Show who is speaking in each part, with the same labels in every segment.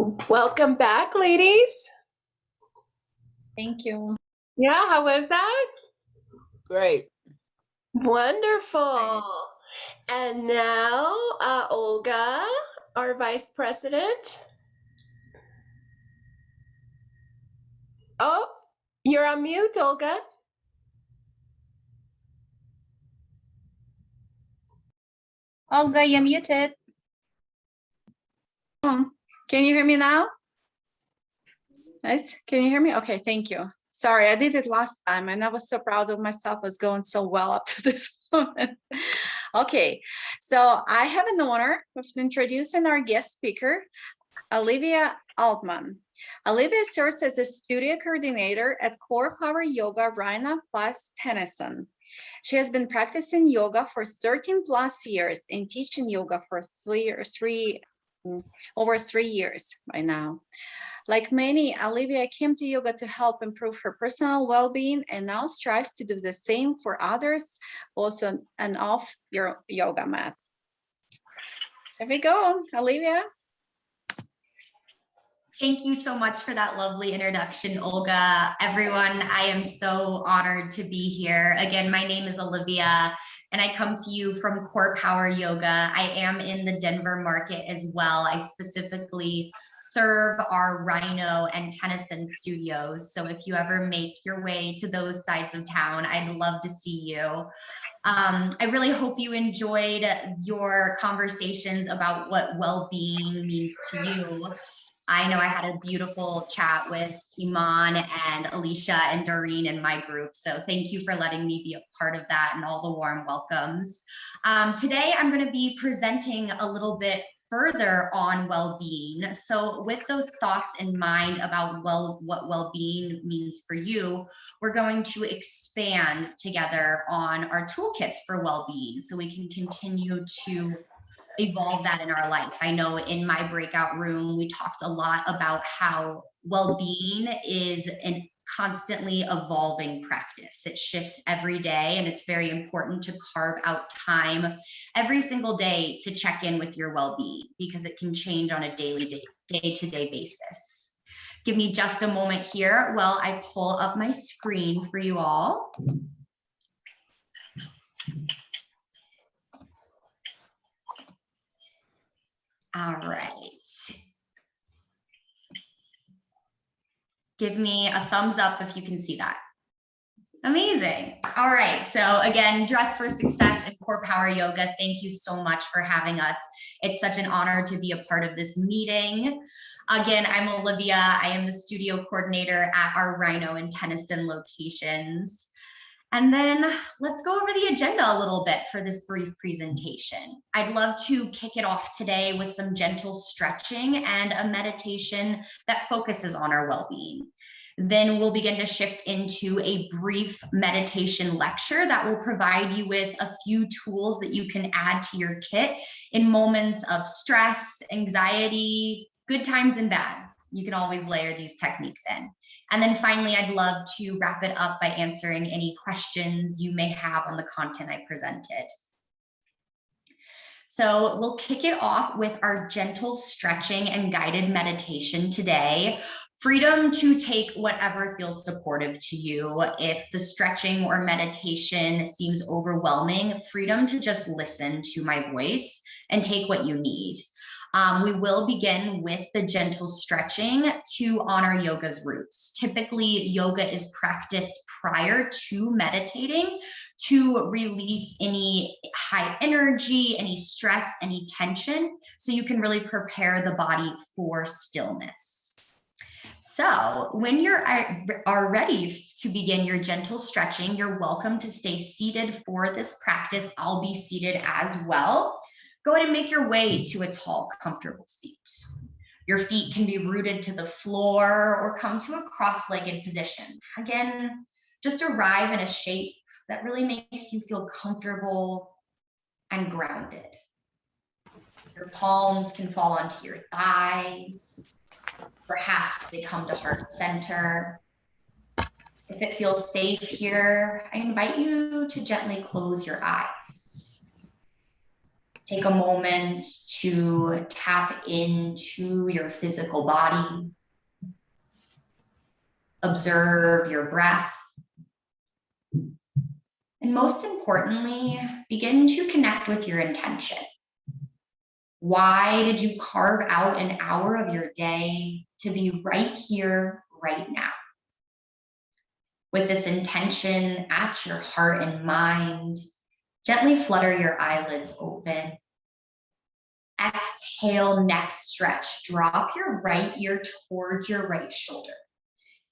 Speaker 1: Welcome back, ladies.
Speaker 2: Thank you.
Speaker 1: Yeah, how was that?
Speaker 3: Great.
Speaker 1: Wonderful. And now, Olga, our Vice President. Oh, you're on mute, Olga.
Speaker 2: Olga, you're muted. Can you hear me now? Nice. Can you hear me? Okay, thank you. Sorry, I did it last time and I was so proud of myself. It was going so well up to this moment. Okay, so I have an honor of introducing our guest speaker, Olivia Altman. Olivia serves as a studio coordinator at Core Power Yoga Rhino Plus Tennyson. She has been practicing yoga for 13 plus years and teaching yoga for over 3 years by now. Like many, Olivia came to yoga to help improve her personal well-being and now strives to do the same for others, both on and off your yoga mat. There we go, Olivia.
Speaker 4: Thank you so much for that lovely introduction, Olga. Everyone, I am so honored to be here. Again, my name is Olivia, and I come to you from Core Power Yoga. I am in the Denver market as well. I specifically serve our Rhino and Tennyson studios. So if you ever make your way to those sides of town, I'd love to see you. I really hope you enjoyed your conversations about what well-being means to you. I know I had a beautiful chat with Iman and Alicia and Doreen in my group. So thank you for letting me be a part of that and all the warm welcomes. Today, I'm going to be presenting a little bit further on well-being. So with those thoughts in mind about what well-being means for you, we're going to expand together on our toolkits for well-being so we can continue to evolve that in our life. I know in my breakout room, we talked a lot about how well-being is a constantly evolving practice. It shifts every day, and it's very important to carve out time every single day to check in with your well-being because it can change on a day-to-day basis. Give me just a moment here while I pull up my screen for you all. All right. Give me a thumbs up if you can see that. Amazing. All right. So again, Dress for Success and Core Power Yoga, thank you so much for having us. It's such an honor to be a part of this meeting. Again, I'm Olivia. I am the studio coordinator at our Rhino and Tennyson locations. And then let's go over the agenda a little bit for this brief presentation. I'd love to kick it off today with some gentle stretching and a meditation that focuses on our well-being. Then we'll begin to shift into a brief meditation lecture that will provide you with a few tools that you can add to your kit in moments of stress, anxiety, good times and bads. You can always layer these techniques in. And then finally, I'd love to wrap it up by answering any questions you may have on the content I presented. So we'll kick it off with our gentle stretching and guided meditation today. Freedom to take whatever feels supportive to you. If the stretching or meditation seems overwhelming, freedom to just listen to my voice and take what you need. We will begin with the gentle stretching to honor yoga's roots. Typically, yoga is practiced prior to meditating to release any high energy, any stress, any tension, so you can really prepare the body for stillness. So when you are ready to begin your gentle stretching, you're welcome to stay seated for this practice. I'll be seated as well. Go ahead and make your way to a tall, comfortable seat. Your feet can be rooted to the floor or come to a cross-legged position. Again, just arrive in a shape that really makes you feel comfortable and grounded. Your palms can fall onto your thighs. Perhaps they come to heart center. If it feels safe here, I invite you to gently close your eyes. Take a moment to tap into your physical body. Observe your breath. And most importantly, begin to connect with your intention. Why did you carve out an hour of your day to be right here, right now? With this intention at your heart and mind, gently flutter your eyelids open. Exhale, neck stretch. Drop your right ear towards your right shoulder.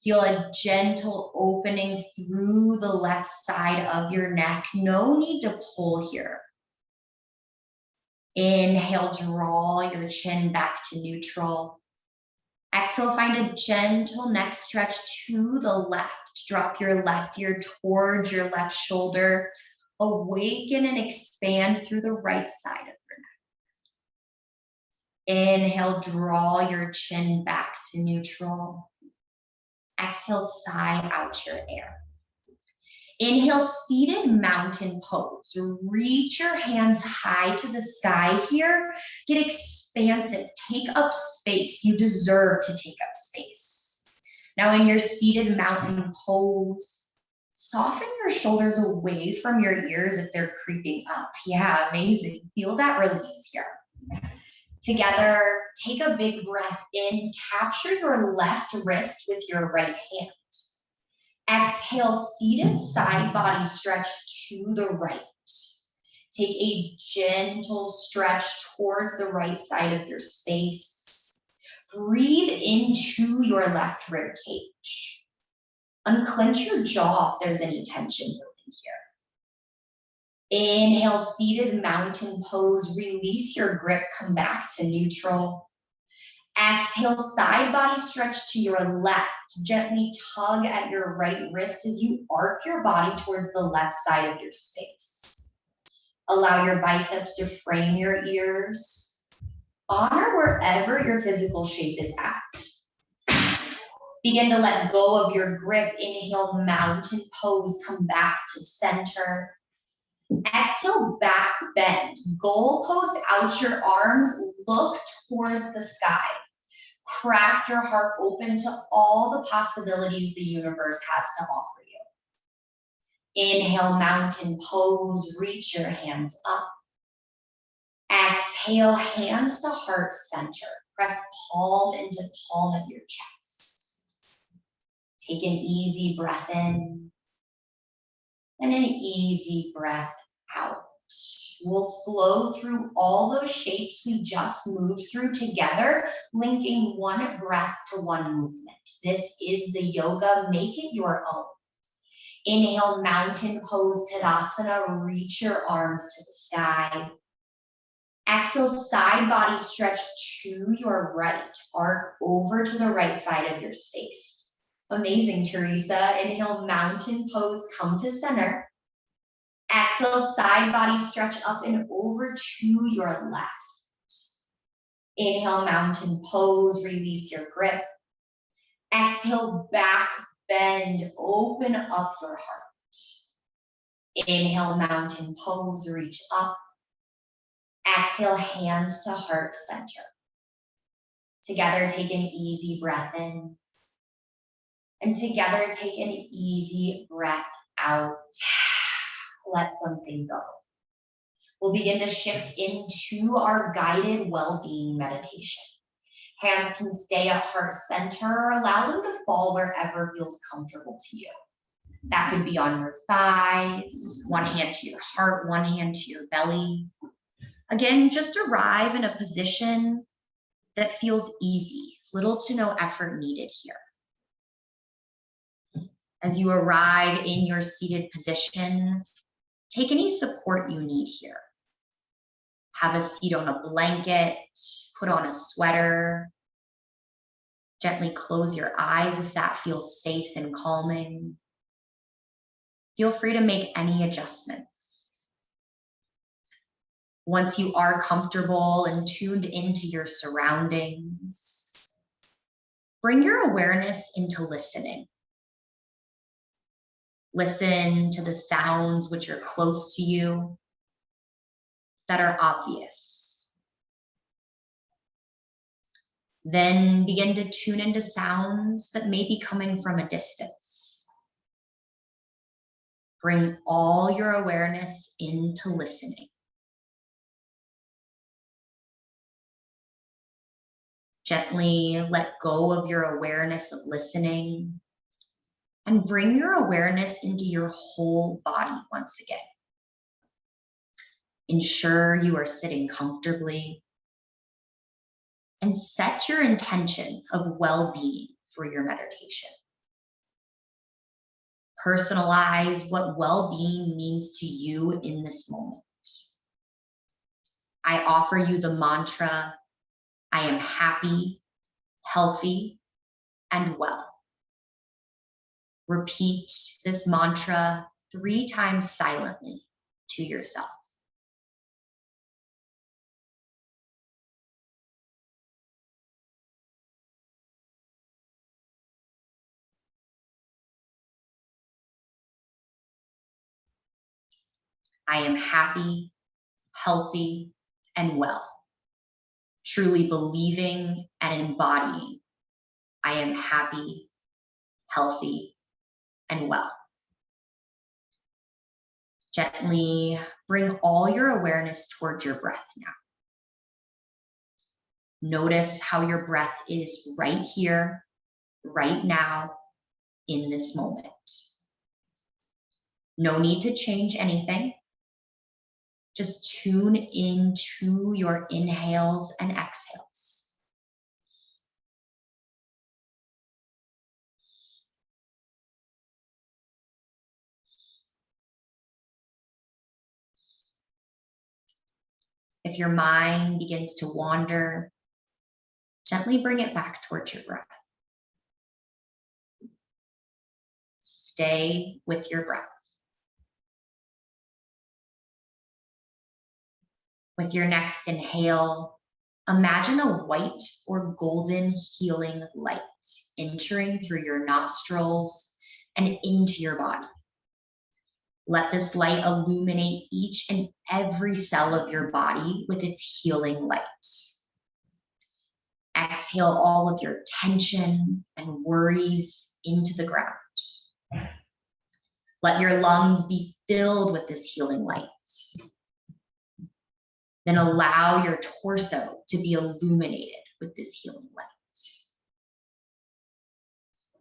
Speaker 4: Feel a gentle opening through the left side of your neck. No need to pull here. Inhale, draw your chin back to neutral. Exhale, find a gentle neck stretch to the left. Drop your left ear towards your left shoulder. Awaken and expand through the right side of your neck. Inhale, draw your chin back to neutral. Exhale, sigh out your air. Inhale, seated mountain pose. Reach your hands high to the sky here. Get expansive. Take up space. You deserve to take up space. Now in your seated mountain pose, soften your shoulders away from your ears if they're creeping up. Yeah, amazing. Feel that release here. Together, take a big breath in. Capture your left wrist with your right hand. Exhale, seated side body stretch to the right. Take a gentle stretch towards the right side of your space. Breathe into your left rib cage. Unclench your jaw if there's any tension building here. Inhale, seated mountain pose. Release your grip, come back to neutral. Exhale, side body stretch to your left. Gently tug at your right wrist as you arc your body towards the left side of your space. Allow your biceps to frame your ears. Honor wherever your physical shape is at. Begin to let go of your grip. Inhale, mountain pose, come back to center. Exhale, back bend. Goal post out your arms, look towards the sky. Crack your heart open to all the possibilities the universe has to offer you. Inhale, mountain pose, reach your hands up. Exhale, hands to heart center. Press palm into palm of your chest. Take an easy breath in and an easy breath out. We'll flow through all those shapes we just moved through together, linking one breath to one movement. This is the yoga. Make it your own. Inhale, mountain pose, Tadasana. Reach your arms to the sky. Exhale, side body stretch to your right. Arc over to the right side of your space. Amazing, Teresa. Inhale, mountain pose, come to center. Exhale, side body stretch up and over to your left. Inhale, mountain pose, release your grip. Exhale, back bend, open up your heart. Inhale, mountain pose, reach up. Exhale, hands to heart center. Together, take an easy breath in. And together, take an easy breath out. Let something go. We'll begin to shift into our guided well-being meditation. Hands can stay at heart center or allow them to fall wherever feels comfortable to you. That could be on your thighs, one hand to your heart, one hand to your belly. Again, just arrive in a position that feels easy, little to no effort needed here. As you arrive in your seated position, take any support you need here. Have a seat on a blanket, put on a sweater. Gently close your eyes if that feels safe and calming. Feel free to make any adjustments. Once you are comfortable and tuned into your surroundings, bring your awareness into listening. Listen to the sounds which are close to you. that are obvious. Then begin to tune into sounds that may be coming from a distance. Bring all your awareness into listening. Gently let go of your awareness of listening and bring your awareness into your whole body once again. Ensure you are sitting comfortably and set your intention of well-being for your meditation. Personalize what well-being means to you in this moment. I offer you the mantra, I am happy, healthy, and well. Repeat this mantra 3 times silently to yourself. I am happy, healthy, and well. Truly believing and embodying, I am happy, healthy, and well. Gently bring all your awareness towards your breath now. Notice how your breath is right here, right now, in this moment. No need to change anything. Just tune into your inhales and exhales. If your mind begins to wander, gently bring it back towards your breath. Stay with your breath. With your next inhale, imagine a white or golden healing light entering through your nostrils and into your body. Let this light illuminate each and every cell of your body with its healing light. Exhale all of your tension and worries into the ground. Let your lungs be filled with this healing light. Then allow your torso to be illuminated with this healing light.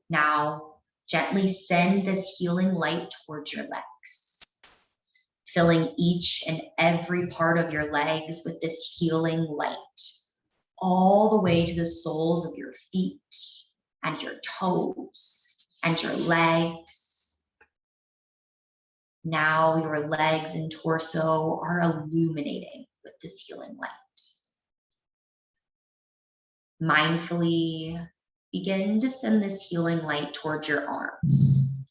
Speaker 4: Now, gently send this healing light towards your legs, filling each and every part of your legs with this healing light, all the way to the soles of your feet and your toes and your legs. Now your legs and torso are illuminating with this healing light. Mindfully begin to send this healing light towards your arms,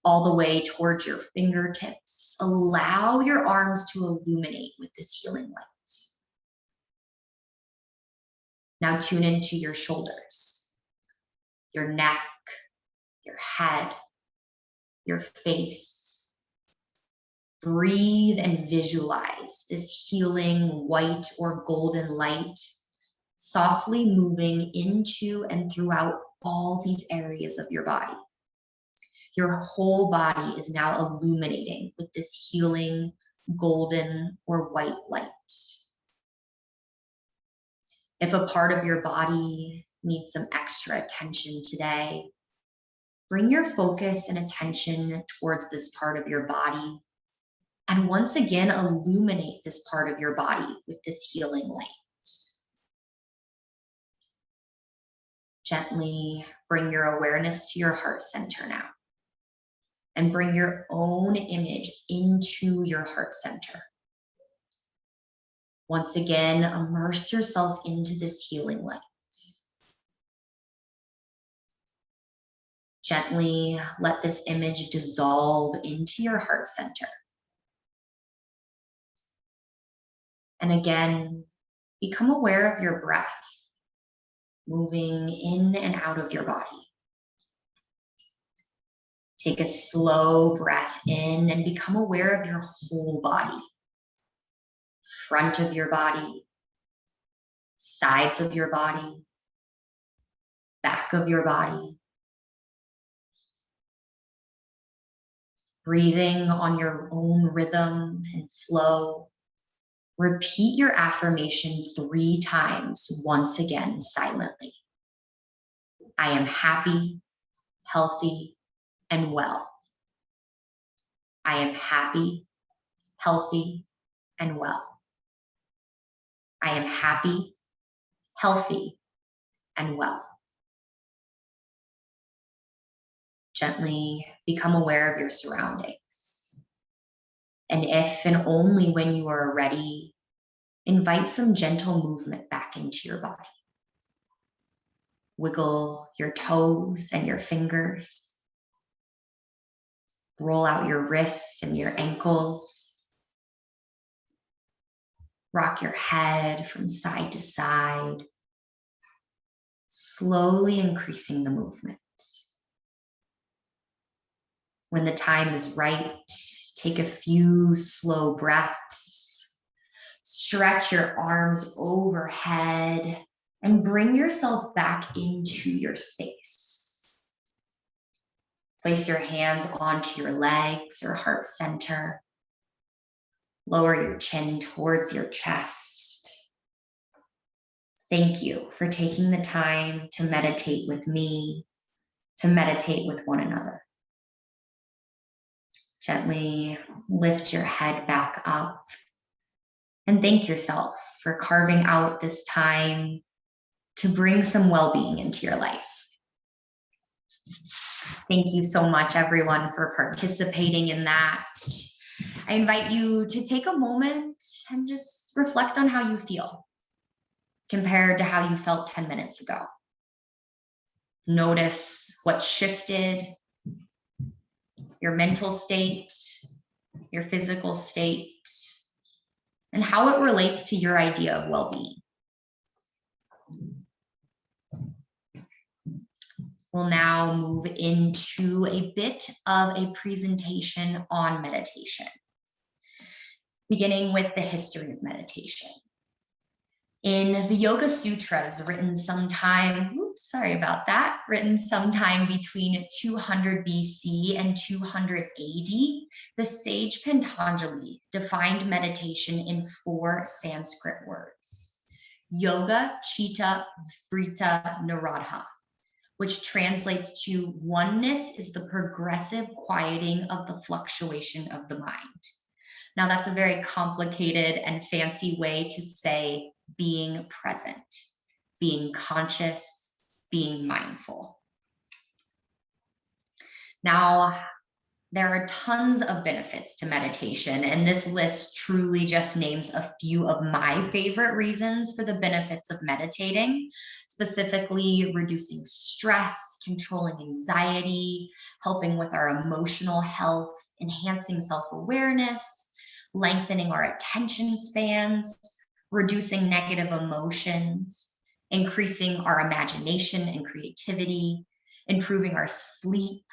Speaker 4: all the way towards your fingertips. Allow your arms to illuminate with this healing light. Now tune into your shoulders, your neck, your head, your face. Breathe and visualize this healing white or golden light softly moving into and throughout all these areas of your body. Your whole body is now illuminating with this healing golden or white light. If a part of your body needs some extra attention today, bring your focus and attention towards this part of your body. And once again, illuminate this part of your body with this healing light. Gently bring your awareness to your heart center now. And bring your own image into your heart center. Once again, immerse yourself into this healing light. Gently let this image dissolve into your heart center. And again, become aware of your breath, moving in and out of your body. Take a slow breath in and become aware of your whole body. front of your body, sides of your body, back of your body. Breathing on your own rhythm and flow. Repeat your affirmation 3 times, once again, silently. I am happy, healthy, and well. I am happy, healthy, and well. I am happy, healthy, and well. Gently become aware of your surroundings. And if and only when you are ready, invite some gentle movement back into your body. Wiggle your toes and your fingers. Roll out your wrists and your ankles. Rock your head from side to side, slowly increasing the movement. When the time is right, take a few slow breaths. Stretch your arms overhead and bring yourself back into your space. Place your hands onto your legs or heart center. Lower your chin towards your chest. Thank you for taking the time to meditate with me, to meditate with one another. Gently lift your head back up and thank yourself for carving out this time to bring some well-being into your life. Thank you so much, everyone, for participating in that. I invite you to take a moment and just reflect on how you feel compared to how you felt 10 minutes ago. Notice what shifted, your mental state, your physical state, and how it relates to your idea of well-being. We'll now move into a bit of a presentation on meditation, beginning with the history of meditation. In the Yoga Sutras, written sometime between 200 BC and 200 AD, the sage Patanjali defined meditation in 4 Sanskrit words: yoga, chitta, vritta, nirodha, which translates to oneness is the progressive quieting of the fluctuation of the mind. Now, that's a very complicated and fancy way to say being present, being conscious, being mindful. Now, there are tons of benefits to meditation, and this list truly just names a few of my favorite reasons for the benefits of meditating, specifically reducing stress, controlling anxiety, helping with our emotional health, enhancing self-awareness, lengthening our attention spans, reducing negative emotions, increasing our imagination and creativity, improving our sleep,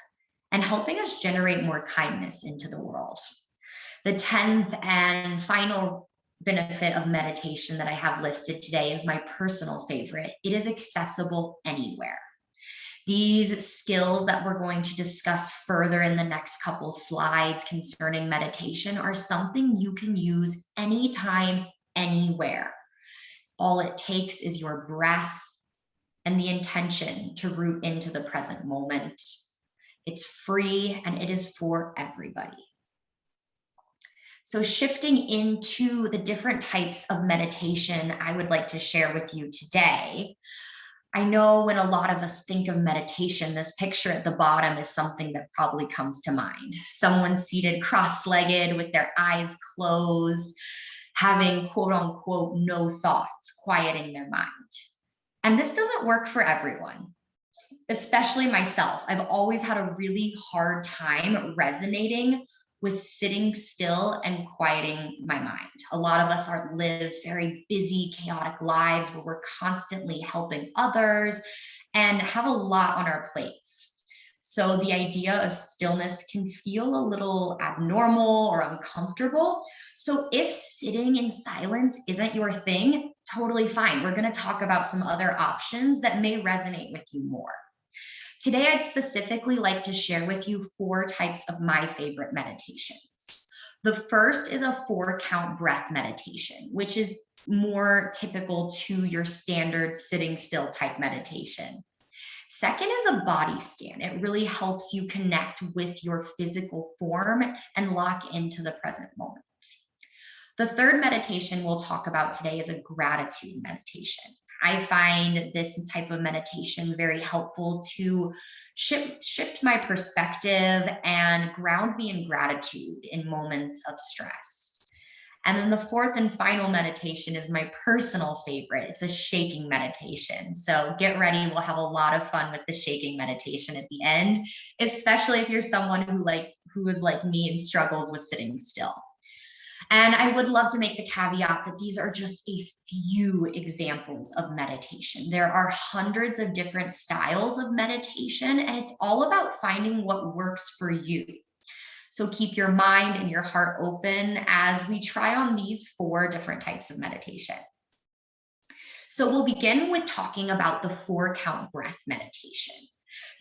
Speaker 4: and helping us generate more kindness into the world. The 10th and final benefit of meditation that I have listed today is my personal favorite. It is accessible anywhere. These skills that we're going to discuss further in the next couple slides concerning meditation are something you can use anytime, anywhere. All it takes is your breath and the intention to root into the present moment. It's free and it is for everybody. So shifting into the different types of meditation I would like to share with you today. I know when a lot of us think of meditation, this picture at the bottom is something that probably comes to mind. Someone seated cross-legged with their eyes closed, having quote unquote no thoughts, quieting their mind. And this doesn't work for everyone, especially myself. I've always had a really hard time resonating with sitting still and quieting my mind. A lot of us live very busy, chaotic lives where we're constantly helping others and have a lot on our plates. So the idea of stillness can feel a little abnormal or uncomfortable. So if sitting in silence isn't your thing, totally fine. We're going to talk about some other options that may resonate with you more. Today, I'd specifically like to share with you 4 types of my favorite meditations. The first is a 4-count breath meditation, which is more typical to your standard sitting still type meditation. Second is a body scan. It really helps you connect with your physical form and lock into the present moment. The third meditation we'll talk about today is a gratitude meditation. I find this type of meditation very helpful to shift my perspective and ground me in gratitude in moments of stress. And then the fourth and final meditation is my personal favorite. It's a shaking meditation. So get ready. We'll have a lot of fun with the shaking meditation at the end, especially if you're someone who is like me and struggles with sitting still. And I would love to make the caveat that these are just a few examples of meditation. There are hundreds of different styles of meditation, and it's all about finding what works for you. So keep your mind and your heart open as we try on these 4 different types of meditation. So we'll begin with talking about the 4-count breath meditation.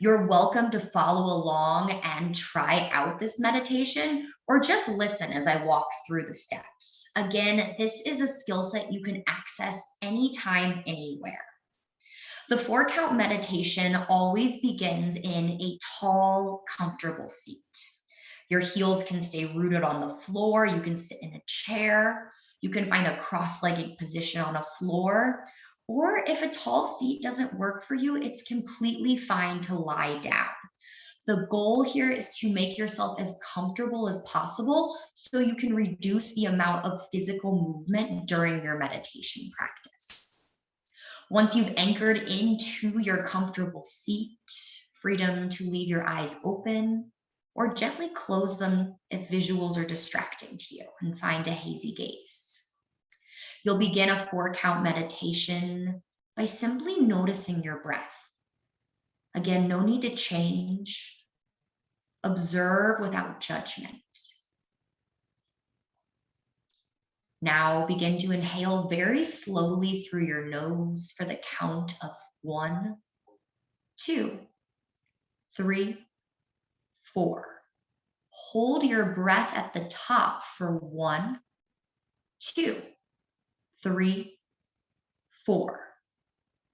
Speaker 4: You're welcome to follow along and try out this meditation, or just listen as I walk through the steps. Again, this is a skill set you can access anytime, anywhere. The 4-count meditation always begins in a tall, comfortable seat. Your heels can stay rooted on the floor. You can sit in a chair. You can find a cross-legged position on a floor. Or if a tall seat doesn't work for you, it's completely fine to lie down. The goal here is to make yourself as comfortable as possible so you can reduce the amount of physical movement during your meditation practice. Once you've anchored into your comfortable seat, freedom to leave your eyes open or gently close them if visuals are distracting to you, and find a hazy gaze. You'll begin a 4-count meditation by simply noticing your breath. Again, no need to change. Observe without judgment. Now begin to inhale very slowly through your nose for the count of 1, 2, 3, 4. Hold your breath at the top for 1, 2, 3, 4.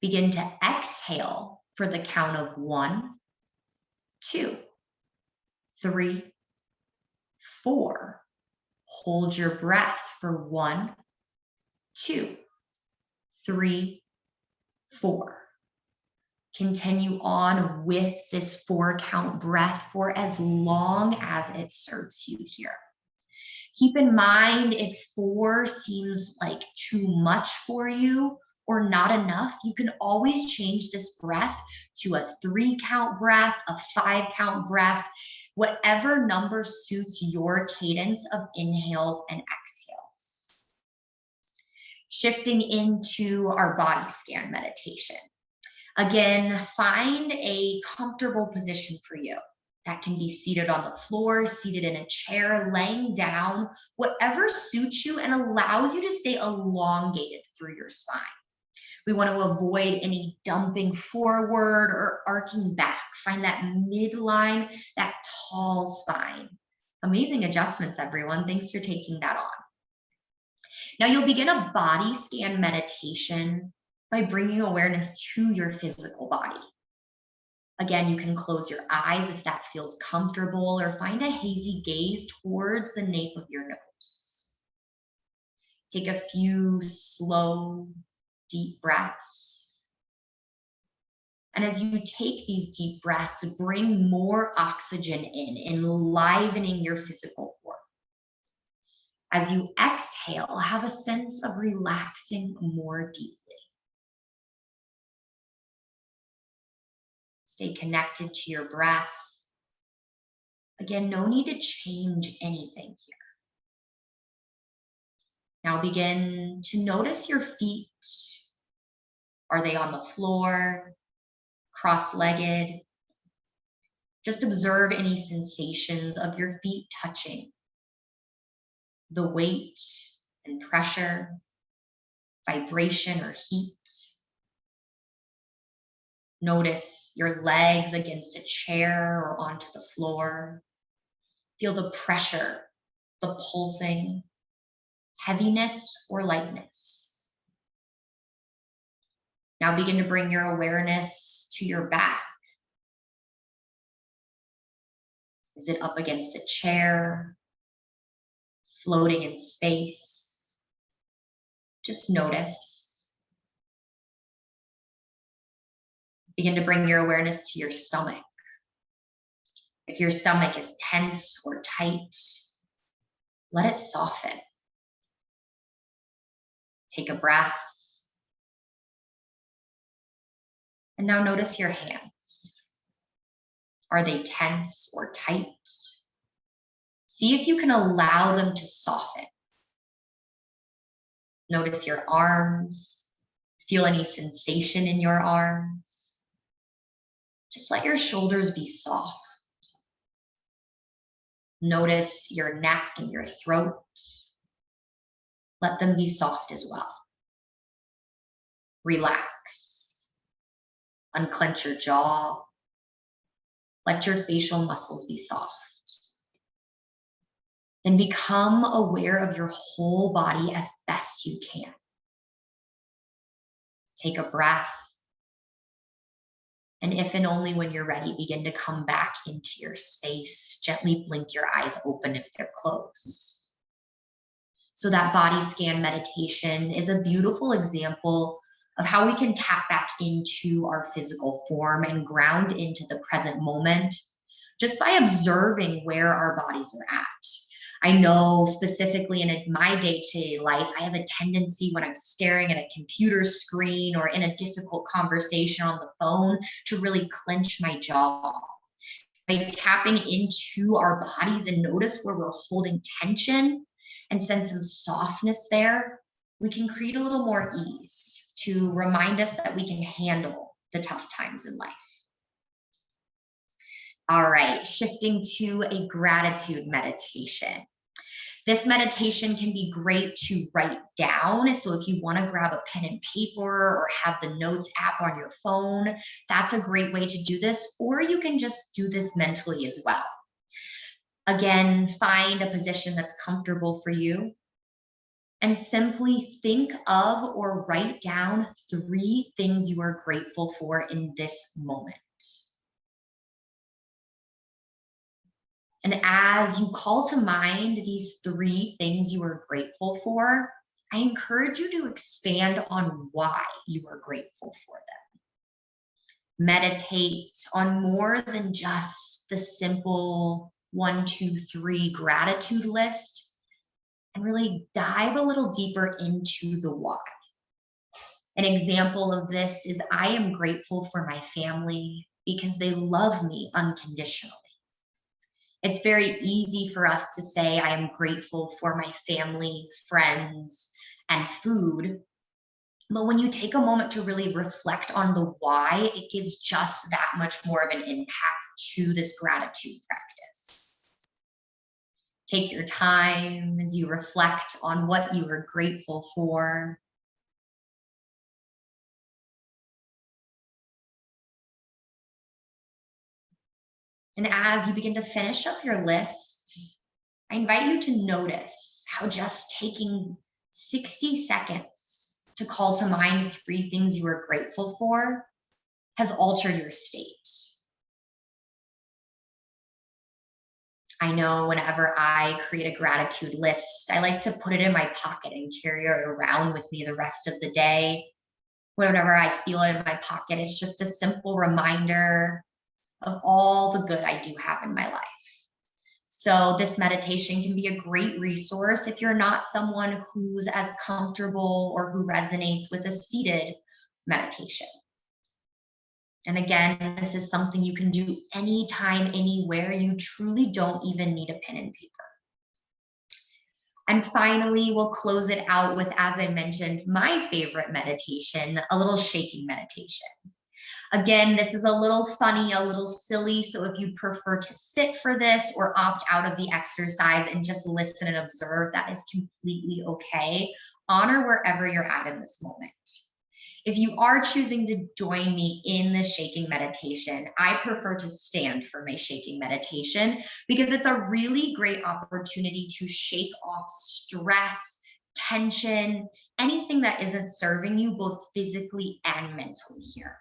Speaker 4: Begin to exhale for the count of 1, 2, 3, 4. Hold your breath for 1, 2, 3, 4. Continue on with this 4-count breath for as long as it serves you here. Keep in mind, if 4 seems like too much for you or not enough, you can always change this breath to a 3-count breath, a 5-count breath, whatever number suits your cadence of inhales and exhales. Shifting into our body scan meditation. Again, find a comfortable position for you. That can be seated on the floor, seated in a chair, laying down, whatever suits you and allows you to stay elongated through your spine. We want to avoid any dumping forward or arcing back. Find that midline, that tall spine. Amazing adjustments, everyone. Thanks for taking that on. Now you'll begin a body scan meditation by bringing awareness to your physical body. Again, you can close your eyes if that feels comfortable, or find a hazy gaze towards the nape of your nose. Take a few slow, deep breaths. And as you take these deep breaths, bring more oxygen in, enlivening your physical form. As you exhale, have a sense of relaxing more deeply. Stay connected to your breath. Again, no need to change anything here. Now begin to notice your feet. Are they on the floor, cross-legged? Just observe any sensations of your feet touching, the weight and pressure, vibration or heat. Notice your legs against a chair or onto the floor. Feel the pressure, the pulsing, heaviness or lightness. Now begin to bring your awareness to your back. Is it up against a chair, floating in space? Just notice. Begin to bring your awareness to your stomach. If your stomach is tense or tight, let it soften. Take a breath. And now notice your hands. Are they tense or tight? See if you can allow them to soften. Notice your arms. Feel any sensation in your arms. Just let your shoulders be soft. Notice your neck and your throat. Let them be soft as well. Relax. Unclench your jaw. Let your facial muscles be soft. Then become aware of your whole body as best you can. Take a breath. And if and only when you're ready, begin to come back into your space. Gently blink your eyes open if they're closed. So that body scan meditation is a beautiful example of how we can tap back into our physical form and ground into the present moment just by observing where our bodies are at. I know specifically in my day-to-day life, I have a tendency when I'm staring at a computer screen or in a difficult conversation on the phone to really clench my jaw. By tapping into our bodies and notice where we're holding tension and send some softness there, we can create a little more ease to remind us that we can handle the tough times in life. All right, shifting to a gratitude meditation. This meditation can be great to write down. So if you want to grab a pen and paper or have the notes app on your phone, that's a great way to do this, or you can just do this mentally as well. Again, find a position that's comfortable for you and simply think of or write down 3 things you are grateful for in this moment. And as you call to mind these 3 things you are grateful for, I encourage you to expand on why you are grateful for them. Meditate on more than just the simple 1, 2, 3 gratitude list, and really dive a little deeper into the why. An example of this is I am grateful for my family because they love me unconditionally. It's very easy for us to say, I am grateful for my family, friends, and food. But when you take a moment to really reflect on the why, it gives just that much more of an impact to this gratitude practice. Take your time as you reflect on what you are grateful for. And as you begin to finish up your list, I invite you to notice how just taking 60 seconds to call to mind 3 things you are grateful for has altered your state. I know whenever I create a gratitude list, I like to put it in my pocket and carry it around with me the rest of the day. Whenever I feel it in my pocket, it's just a simple reminder of all the good I do have in my life. So this meditation can be a great resource if you're not someone who's as comfortable or who resonates with a seated meditation. And again, this is something you can do anytime, anywhere. You truly don't even need a pen and paper. And finally, we'll close it out with, as I mentioned, my favorite meditation, a little shaking meditation. Again, this is a little funny, a little silly. So if you prefer to sit for this or opt out of the exercise and just listen and observe, that is completely okay. Honor wherever you're at in this moment. If you are choosing to join me in the shaking meditation, I prefer to stand for my shaking meditation because it's a really great opportunity to shake off stress, tension, anything that isn't serving you both physically and mentally here.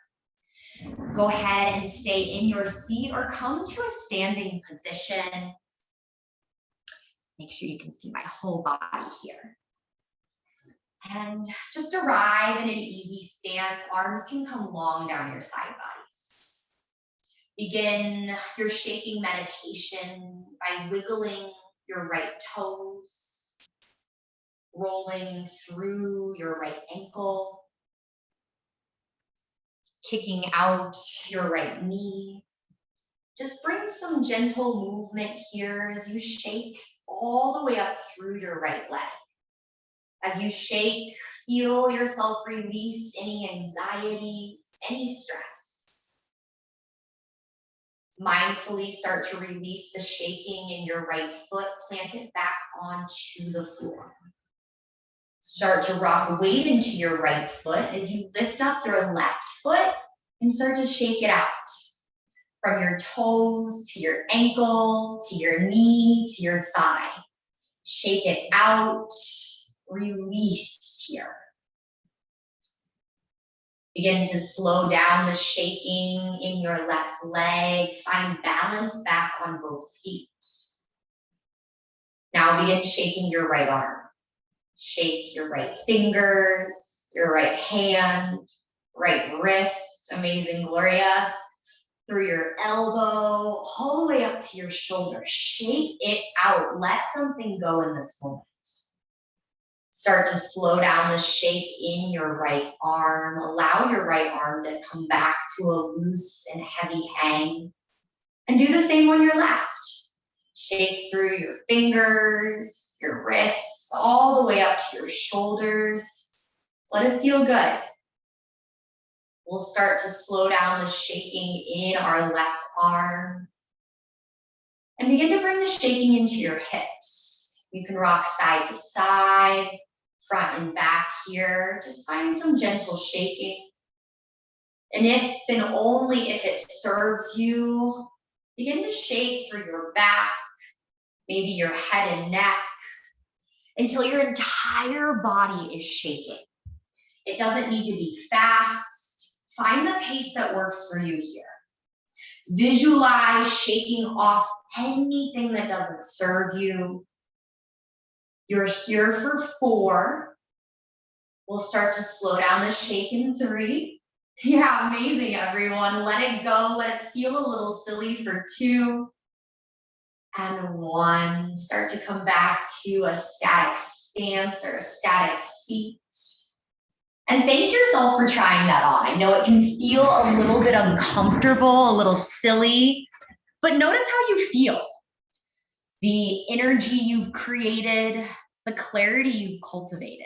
Speaker 4: Go ahead and stay in your seat or come to a standing position. Make sure you can see my whole body here. And just arrive in an easy stance. Arms can come long down your side bodies. Begin your shaking meditation by wiggling your right toes, rolling through your right ankle, kicking out your right knee. Just bring some gentle movement here as you shake all the way up through your right leg. As you shake, feel yourself release any anxieties, any stress. Mindfully start to release the shaking in your right foot, plant it back onto the floor. Start to rock weight into your right foot as you lift up your left foot and start to shake it out. From your toes to your ankle, to your knee, to your thigh. Shake it out. Release here. Begin to slow down the shaking in your left leg. Find balance back on both feet. Now begin shaking your right arm. Shake your right fingers, your right hand, right wrist. Amazing, Gloria. Through your elbow, all the way up to your shoulder. Shake it out. Let something go in this moment. Start to slow down the shake in your right arm. Allow your right arm to come back to a loose and heavy hang. And do the same on your left. Shake through your fingers, your wrists, all the way up to your shoulders. Let it feel good. We'll start to slow down the shaking in our left arm. And begin to bring the shaking into your hips. You can rock side to side, front and back here. Just find some gentle shaking. And if and only if it serves you, begin to shake through your back, maybe your head and neck, until your entire body is shaking. It doesn't need to be fast. Find the pace that works for you here. Visualize shaking off anything that doesn't serve you. You're here for 4. We'll start to slow down the shake in 3. Yeah, amazing, everyone. Let it go. Let it feel a little silly for 2. And 1. Start to come back to a static stance or a static seat. And thank yourself for trying that on. I know it can feel a little bit uncomfortable, a little silly, but notice how you feel. The energy you've created, the clarity you've cultivated,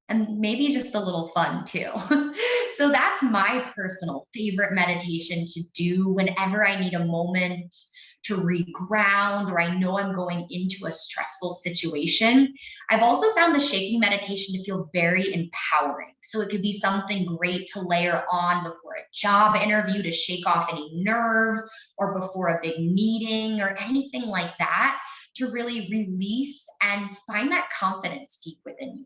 Speaker 4: and maybe just a little fun too. So that's my personal favorite meditation to do whenever I need a moment to reground or I know I'm going into a stressful situation. I've also found the shaking meditation to feel very empowering. So it could be something great to layer on before a job interview to shake off any nerves, or before a big meeting or anything like that, to really release and find that confidence deep within you.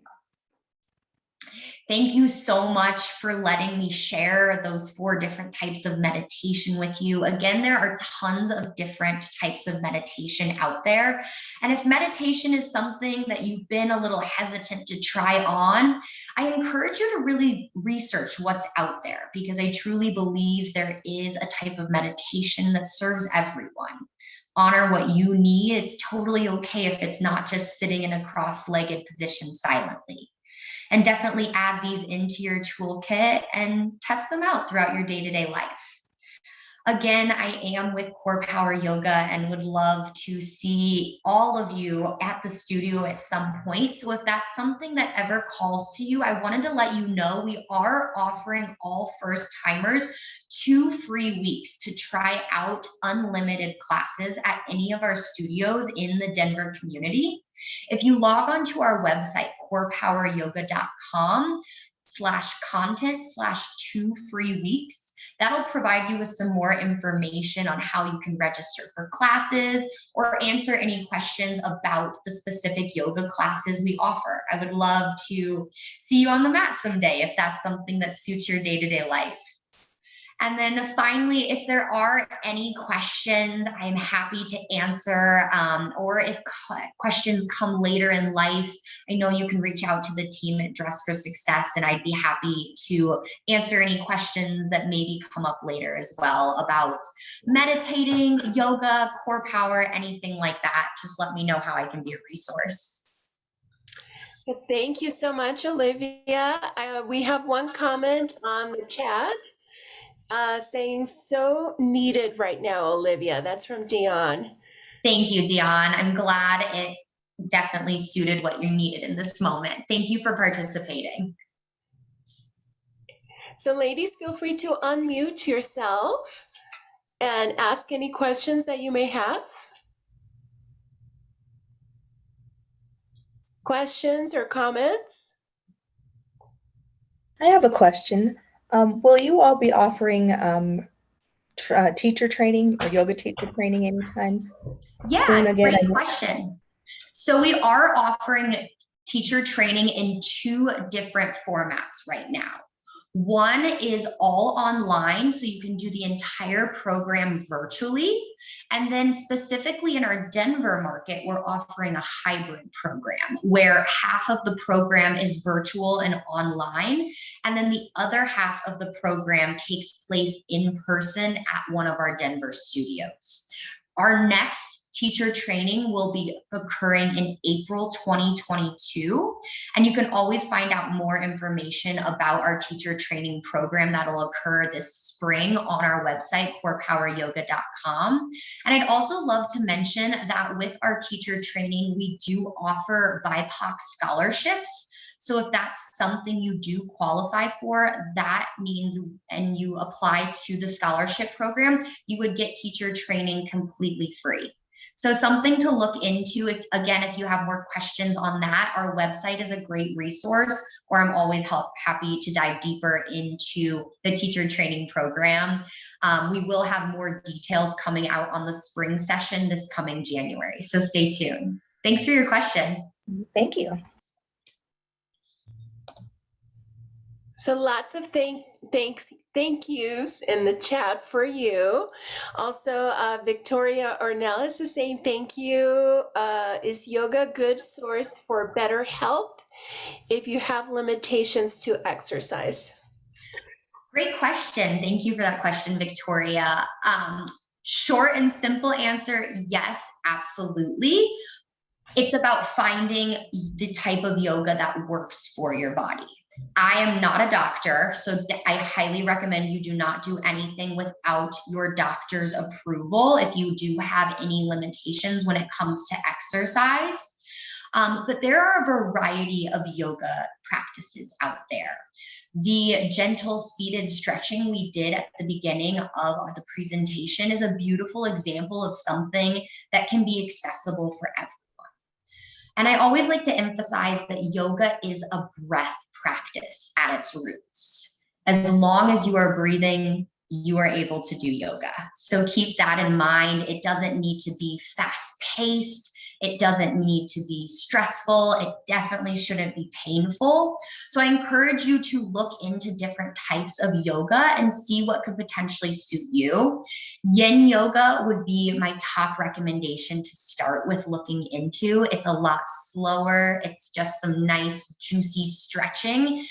Speaker 4: Thank you so much for letting me share those 4 different types of meditation with you. Again, there are tons of different types of meditation out there. And if meditation is something that you've been a little hesitant to try on, I encourage you to really research what's out there, because I truly believe there is a type of meditation that serves everyone. Honor what you need. It's totally okay if it's not just sitting in a cross-legged position silently. And definitely add these into your toolkit and test them out throughout your day-to-day life. Again, I am with Core Power Yoga and would love to see all of you at the studio at some point. So if that's something that ever calls to you, I wanted to let you know we are offering all first timers 2 free weeks to try out unlimited classes at any of our studios in the Denver community. If you log on to our website, corepoweryoga.com/content/2 free weeks, that'll provide you with some more information on how you can register for classes or answer any questions about the specific yoga classes we offer. I would love to see you on the mat someday if that's something that suits your day-to-day life. And then finally, if there are any questions, I'm happy to answer, or if questions come later in life, I know you can reach out to the team at Dress for Success, and I'd be happy to answer any questions that maybe come up later as well about meditating, yoga, core power, anything like that. Just let me know how I can be a resource.
Speaker 1: Thank you so much, Olivia. We have one comment on the chat saying so needed right now, Olivia. That's from Dion.
Speaker 4: Thank you, Dion. I'm glad it definitely suited what you needed in this moment. Thank you for participating.
Speaker 1: So ladies, feel free to unmute yourself and ask any questions that you may have. Questions or comments?
Speaker 3: I have a question. Will you all be offering teacher training or yoga teacher training anytime soon? Again,
Speaker 4: great question. So we are offering teacher training in 2 different formats right now. One is all online, so you can do the entire program virtually. And then specifically in our Denver market, we're offering a hybrid program where half of the program is virtual and online, and then the other half of the program takes place in person at one of our Denver studios. Our next teacher training will be occurring in April 2022. And you can always find out more information about our teacher training program that'll occur this spring on our website, corepoweryoga.com. And I'd also love to mention that with our teacher training, we do offer BIPOC scholarships. So if that's something you do qualify for, that means, and you apply to the scholarship program, you would get teacher training completely free. So something to look into. If you have more questions on that, our website is a great resource, or I'm always happy to dive deeper into the teacher training program. We will have more details coming out on the spring session this coming January. So stay tuned. Thanks for your question.
Speaker 3: thank you.
Speaker 1: So lots of thank yous in the chat for you. Also, Victoria Ornelas is saying thank you. Is yoga a good source for better health if you have limitations to exercise?
Speaker 4: Great question. Thank you for that question, Victoria. Short and simple answer, yes, absolutely. It's about finding the type of yoga that works for your body. I am not a doctor, so I highly recommend you do not do anything without your doctor's approval if you do have any limitations when it comes to exercise. But there are a variety of yoga practices out there. The gentle seated stretching we did at the beginning of the presentation is a beautiful example of something that can be accessible for everyone. And I always like to emphasize that yoga is a breath practice at its roots. As long as you are breathing, you are able to do yoga. So keep that in mind. It doesn't need to be fast-paced. It doesn't need to be stressful. It definitely shouldn't be painful. So I encourage you to look into different types of yoga and see what could potentially suit you. Yin yoga would be my top recommendation to start with looking into. It's a lot slower. It's just some nice, juicy stretching.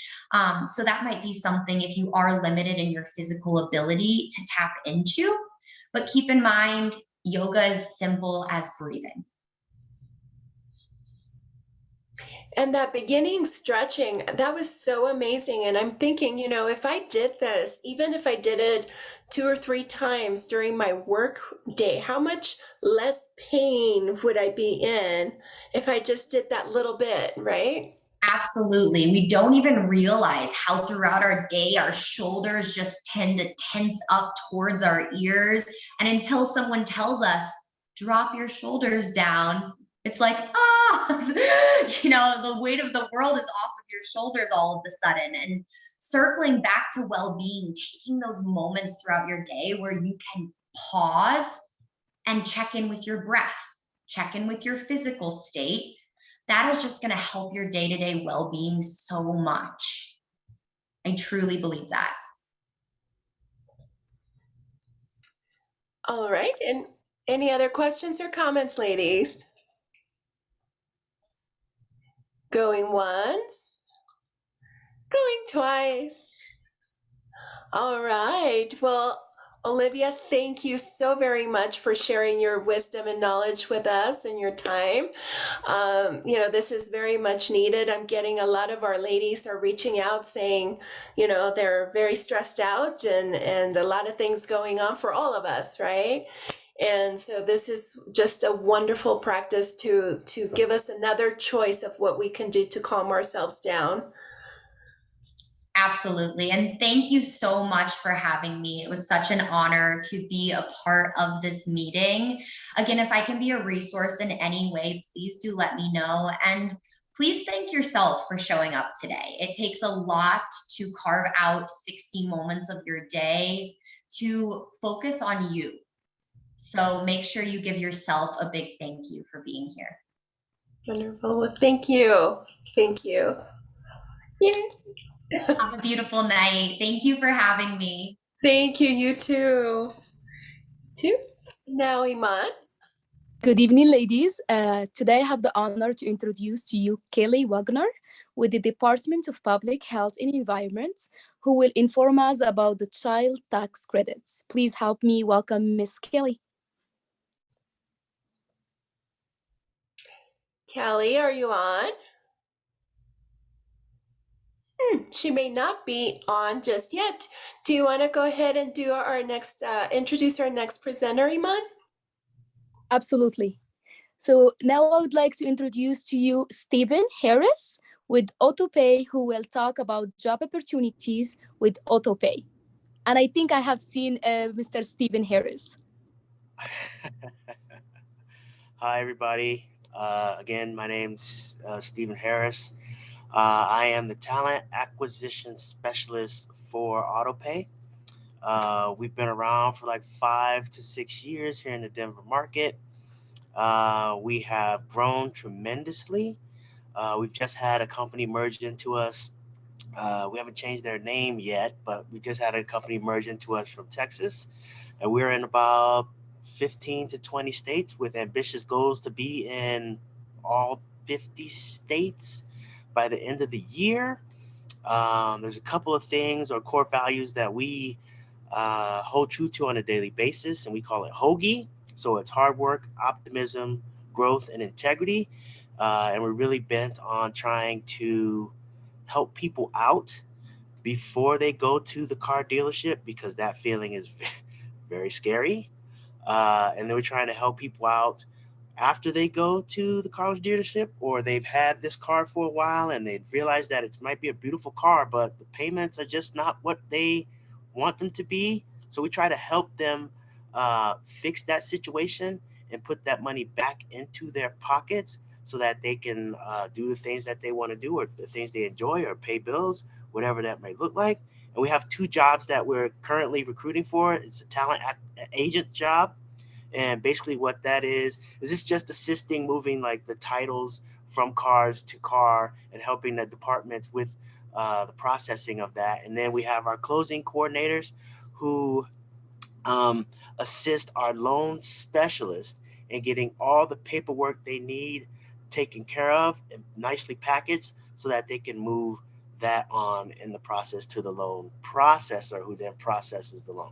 Speaker 4: So that might be something if you are limited in your physical ability to tap into. But keep in mind, yoga is simple as breathing.
Speaker 1: And that beginning stretching, that was so amazing. And I'm thinking, you know, if I did this, even if I did it 2 or 3 times during my work day, how much less pain would I be in if I just did that little bit, right?
Speaker 4: Absolutely. We don't even realize how throughout our day, our shoulders just tend to tense up towards our ears. And until someone tells us, drop your shoulders down, it's like, you know, the weight of the world is off of your shoulders all of a sudden. And circling back to well-being, taking those moments throughout your day where you can pause and check in with your breath, check in with your physical state, that is just going to help your day-to-day well-being so much. I truly believe that.
Speaker 1: All right. And any other questions or comments, ladies? Going once, going twice. All right. Well, Olivia, thank you so very much for sharing your wisdom and knowledge with us and your time. You know, this is very much needed. I'm getting a lot of our ladies are reaching out saying, you know, they're very stressed out and a lot of things going on for all of us, right? And so this is just a wonderful practice to give us another choice of what we can do to calm ourselves down.
Speaker 4: Absolutely. And thank you so much for having me. It was such an honor to be a part of this meeting. Again, if I can be a resource in any way, please do let me know. And please thank yourself for showing up today. It takes a lot to carve out 60 moments of your day to focus on you. So make sure you give yourself a big thank you for being here.
Speaker 1: Wonderful. Well, thank you. Thank you. Yeah.
Speaker 4: Have a beautiful night. Thank you for having me.
Speaker 1: Thank you. You too. Now, Iman.
Speaker 5: Good evening, ladies. Today I have the honor to introduce to you Kelly Wagner with the Department of Public Health and Environment, who will inform us about the child tax credits. Please help me welcome Miss Kelly.
Speaker 1: Kelly, are you on? She may not be on just yet. Do you want to go ahead and do our next, introduce our next presenter, Iman?
Speaker 5: Absolutely. So now I would like to introduce to you Stephen Harris with AutoPay, who will talk about job opportunities with AutoPay. And I think I have seen Mr. Stephen Harris.
Speaker 6: Hi, everybody. Again, my name's Stephen Harris. I am the Talent Acquisition Specialist for AutoPay. We've been around for like 5 to 6 years here in the Denver market. We have grown tremendously. We've just had a company merged into us. We haven't changed their name yet, but we just had a company merge into us from Texas. And we're in about 15 to 20 states with ambitious goals to be in all 50 states by the end of the year. There's a couple of things or core values that we hold true to on a daily basis, and we call it HOAGI. So it's hard work, optimism, growth, and integrity. And we're really bent on trying to help people out before they go to the car dealership, because that feeling is very scary. And then we're trying to help people out after they go to the car dealership, or they've had this car for a while and they realize that it might be a beautiful car, but the payments are just not what they want them to be. So we try to help them fix that situation and put that money back into their pockets so that they can do the things that they want to do, or the things they enjoy, or pay bills, whatever that might look like. And we have 2 jobs that we're currently recruiting for. It's a talent agent job. And basically what that is it's just assisting moving like the titles from cars to car and helping the departments with the processing of that. And then we have our closing coordinators who assist our loan specialists in getting all the paperwork they need taken care of and nicely packaged so that they can move that on in the process to the loan processor, who then processes the loan.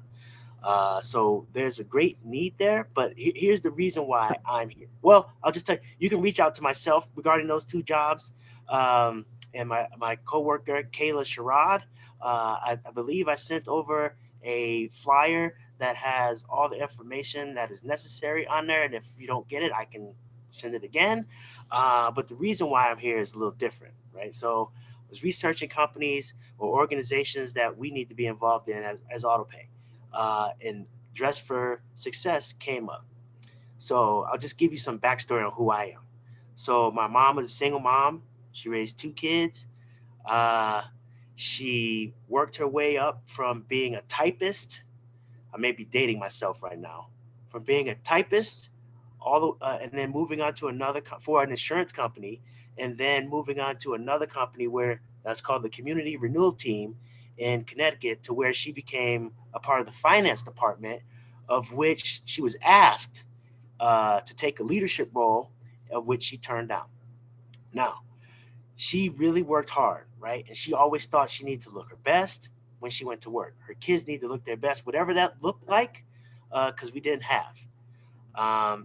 Speaker 6: So there's a great need there, but here's the reason why I'm here. Well, I'll just tell you, you can reach out to myself regarding those 2 jobs. And my coworker, Kayla Sherrod, I believe I sent over a flyer that has all the information that is necessary on there. And if you don't get it, I can send it again. But the reason why I'm here is a little different, right? So I was researching companies or organizations that we need to be involved in as AutoPay. And Dress for Success came up. So I'll just give you some backstory on who I am. So my mom was a single mom. She raised 2 kids. She worked her way up from being a typist. I may be dating myself right now. From being a typist, and then moving on to another for an insurance company, and then moving on to another company where that's called the Community Renewal Team in Connecticut, to where she became a part of the finance department, of which she was asked to take a leadership role, of which she turned down. Now, she really worked hard, right? And she always thought she needed to look her best when she went to work. Her kids need to look their best, whatever that looked like, because we didn't have.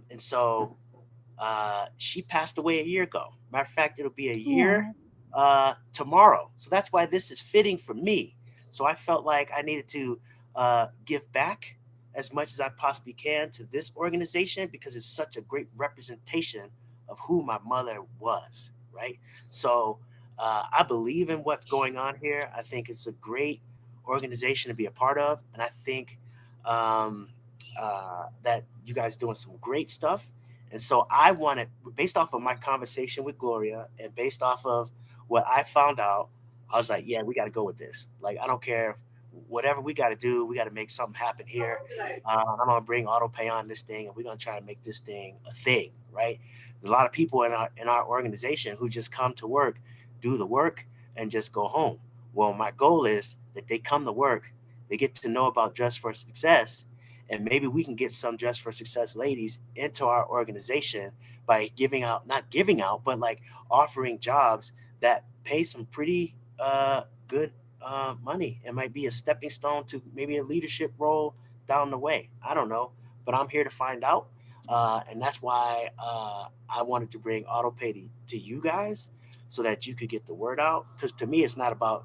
Speaker 6: And so she passed away a year ago. Matter of fact, it'll be a year tomorrow. So that's why this is fitting for me. So I felt like I needed to give back as much as I possibly can to this organization, because it's such a great representation of who my mother was, right? So I believe in what's going on here. I think it's a great organization to be a part of. And I think that you guys doing some great stuff. And so I wanted, based off of my conversation with Gloria and based off of what I found out, I was like, yeah, we got to go with this. Like, I don't care. Whatever we got to do, we got to make something happen here. I'm going to bring AutoPay on this thing, and we're going to try and make this thing a thing, right? There's a lot of people in our organization who just come to work, do the work, and just go home. Well, my goal is that they come to work, they get to know about Dress for Success, and maybe we can get some Dress for Success ladies into our organization by not giving out, but like offering jobs that pay some pretty good money. It might be a stepping stone to maybe a leadership role down the way. I don't know, but I'm here to find out. And that's why I wanted to bring AutoPay to you guys, so that you could get the word out. Because to me, it's not about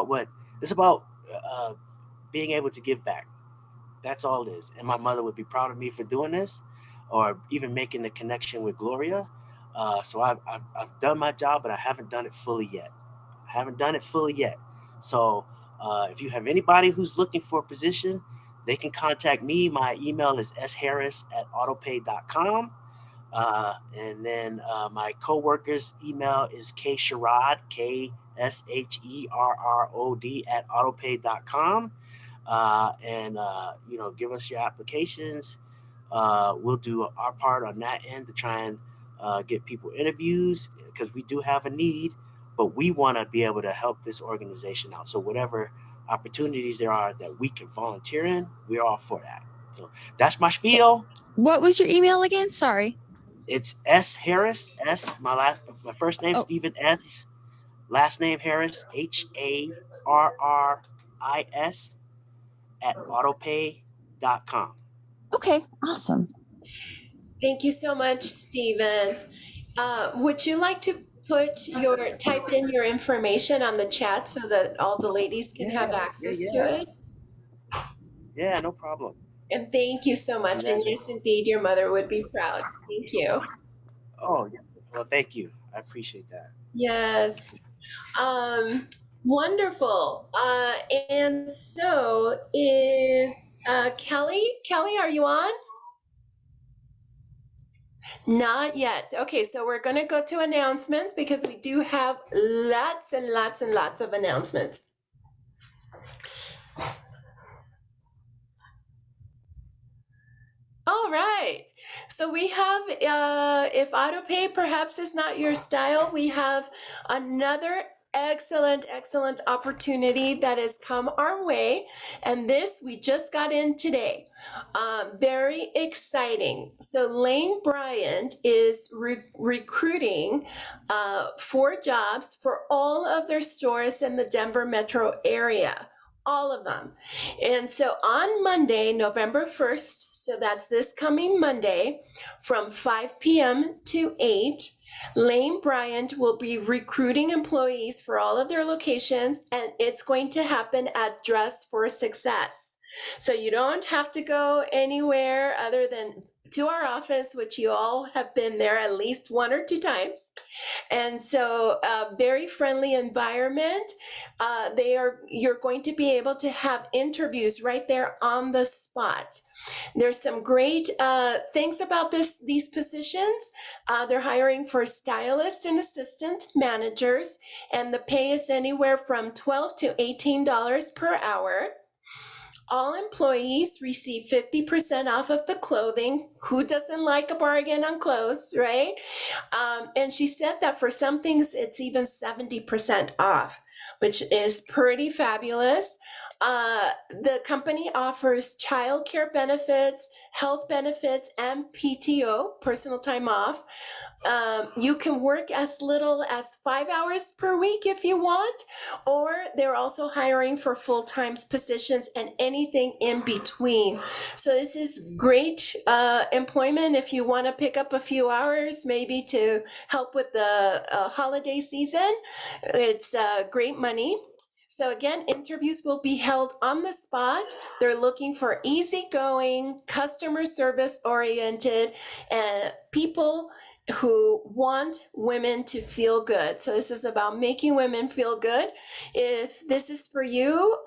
Speaker 6: what it's about. Being able to give back. That's all it is. And my mother would be proud of me for doing this, or even making the connection with Gloria. So I've done my job, but I haven't done it fully yet. So if you have anybody who's looking for a position, they can contact me. My email is sharris@autopay.com. And then my coworker's email is ksherrod, KSHERROD @autopay.com. And give us your applications. We'll do our part on that end to try and get people interviews, because we do have a need, but we want to be able to help this organization out. So whatever opportunities there are that we can volunteer in, we're all for that. So that's my spiel.
Speaker 7: What was your email again? Sorry.
Speaker 6: It's S Harris, my first name, Stephen S, last name Harris, HARRIS @autopay.com.
Speaker 7: Okay, awesome.
Speaker 1: Thank you so much, Stephen. Would you like to type in your information on the chat so that all the ladies can have access to it?
Speaker 6: Yeah, no problem.
Speaker 1: And thank you so much. And yes, indeed, your mother would be proud. Thank you.
Speaker 6: Oh, yeah. Well, thank you. I appreciate that.
Speaker 1: Yes. Wonderful. And so is Kelly? Kelly, are you on? Not yet. Okay, so we're going to go to announcements, because we do have lots and lots and lots of announcements. All right. So we have, if AutoPay perhaps is not your style, we have another excellent opportunity that has come our way. And this we just got in today. Very exciting. So Lane Bryant is recruiting 4 jobs for all of their stores in the Denver metro area. All of them. And so on Monday, November 1st, so that's this coming Monday, from 5 p.m. to 8, Lane Bryant will be recruiting employees for all of their locations, and it's going to happen at Dress for Success. So you don't have to go anywhere other than to our office, which you all have been there at least 1 or 2 times. And so very friendly environment. You're going to be able to have interviews right there on the spot. There's some great things about these positions. They're hiring for stylist and assistant managers, and the pay is anywhere from $12 to $18 per hour. All employees receive 50% off of the clothing. Who doesn't like a bargain on clothes, right? And she said that for some things, it's even 70% off, which is pretty fabulous. The company offers childcare benefits, health benefits, and PTO, personal time off. You can work as little as 5 hours per week if you want, or they're also hiring for full-time positions and anything in between. So this is great employment if you want to pick up a few hours, maybe to help with the holiday season. It's great money. So again, interviews will be held on the spot. They're looking for easygoing, customer service oriented, and people who want women to feel good. So this is about making women feel good. If this is for you,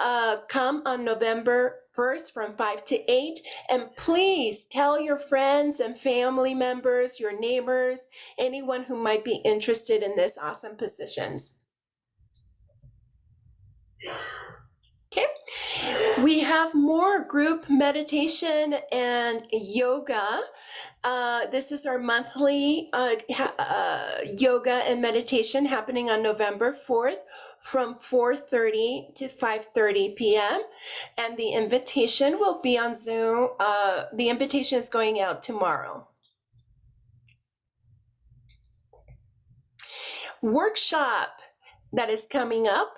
Speaker 1: come on November 1st from 5 to 8. And please tell your friends and family members, your neighbors, anyone who might be interested in this awesome positions. Okay, we have more group meditation and yoga. This is our monthly yoga and meditation happening on November 4th from 4:30 to 5:30 p.m. And the invitation will be on Zoom. The invitation is going out tomorrow. Workshop that is coming up,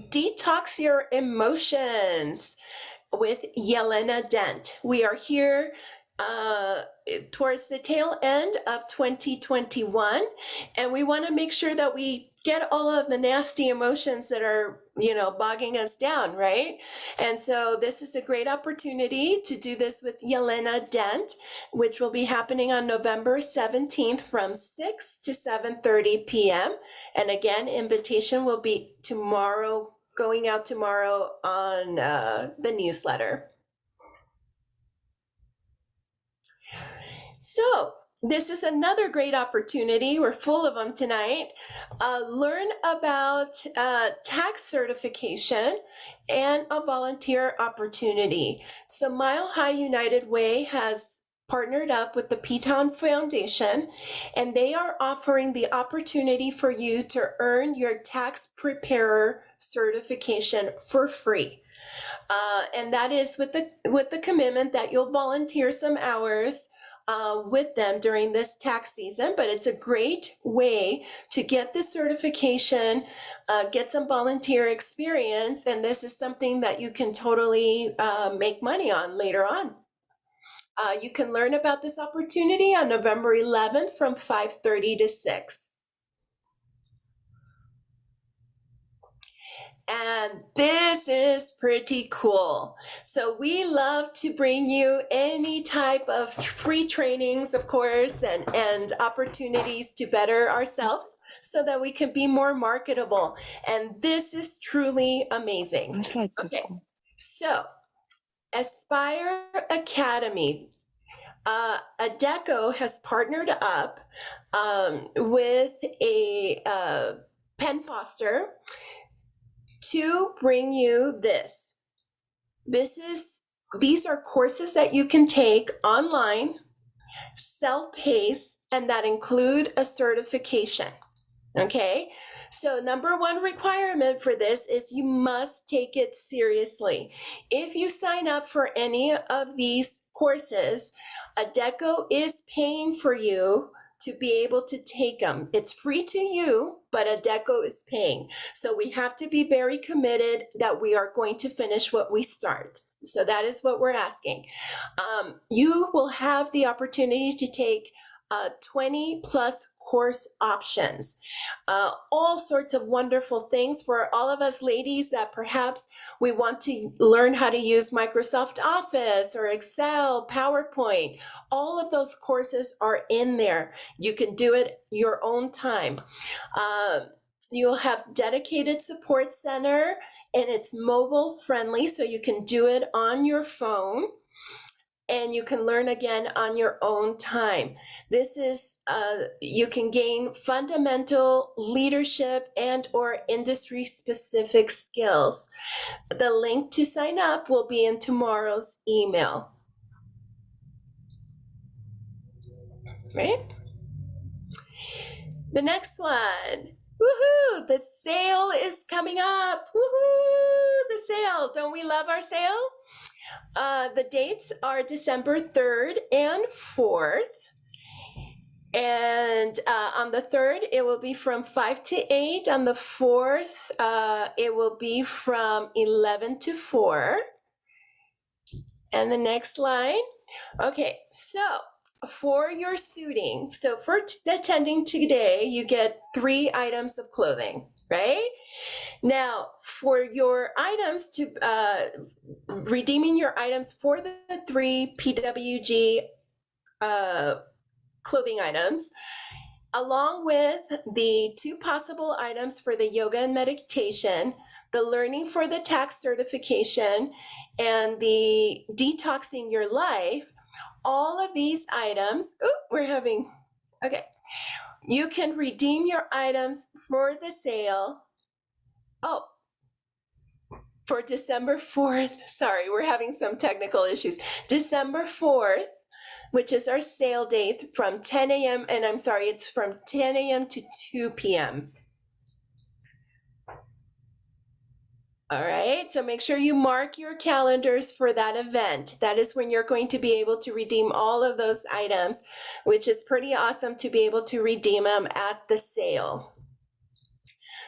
Speaker 1: Detox Your Emotions with Yelena Dent. We are here towards the tail end of 2021, and we want to make sure that we get all of the nasty emotions that are, bogging us down, right? And so this is a great opportunity to do this with Yelena Dent, which will be happening on November 17th from 6 to 7:30 p.m. And again, invitation will be tomorrow, going out tomorrow on the newsletter. So this is another great opportunity. We're full of them tonight. Learn about tax certification and a volunteer opportunity. So Mile High United Way has partnered up with the P-Town Foundation, and they are offering the opportunity for you to earn your tax preparer certification for free. And that is with the commitment that you'll volunteer some hours with them during this tax season, but it's a great way to get this certification, get some volunteer experience, and this is something that you can totally make money on later on. You can learn about this opportunity on November 11th from 5:30 to 6. And this is pretty cool. So we love to bring you any type of free trainings, of course, and opportunities to better ourselves so that we can be more marketable. And this is truly amazing. Okay, so Aspire Academy. Adecco has partnered up with a Penn Foster to bring you this. These are courses that you can take online, self-paced, and that include a certification. Okay, so number one requirement for this is you must take it seriously. If you sign up for any of these courses, Adecco is paying for you to be able to take them. It's free to you, but Adecco is paying. So we have to be very committed that we are going to finish what we start. So that is what we're asking. You will have the opportunity to take 20 plus course options, all sorts of wonderful things for all of us ladies that perhaps we want to learn how to use Microsoft Office or Excel, PowerPoint. All of those courses are in there. You can do it your own time. You'll have dedicated support center, and it's mobile friendly, so you can do it on your phone. And you can learn again on your own time. This is, you can gain fundamental leadership and or industry specific skills. The link to sign up will be in tomorrow's email. Right? The next one. Woohoo! The sale is coming up. Woohoo! The sale. Don't we love our sale? The dates are December 3rd and 4th. And on the 3rd, it will be from 5 to 8. On the 4th, it will be from 11 to 4. And the next line. Okay, so for your suiting, so for attending today, you get 3 items of clothing, right? Now, for your items to redeeming your items for the 3 PWG clothing items, along with the 2 possible items for the yoga and meditation, the learning for the tax certification, and the detoxing your life, all of these items, you can redeem your items for the sale. Oh, for December 4th, sorry, we're having some technical issues. December 4th, which is our sale date from 10 a.m. And I'm sorry, it's from 10 a.m. to 2 p.m. All right, so make sure you mark your calendars for that event. That is when you're going to be able to redeem all of those items, which is pretty awesome to be able to redeem them at the sale.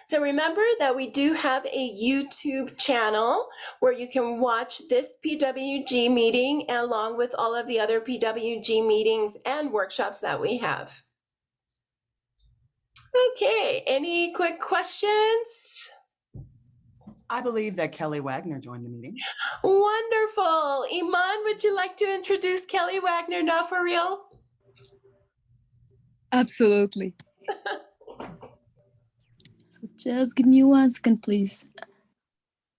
Speaker 1: So remember that we do have a YouTube channel where you can watch this PWG meeting along with all of the other PWG meetings and workshops that we have. Okay, any quick questions?
Speaker 8: I believe that Kelly Wagner joined the meeting.
Speaker 1: Wonderful. Iman, would you like to introduce Kelly Wagner now for real?
Speaker 5: Absolutely. So just give me 1 second, please.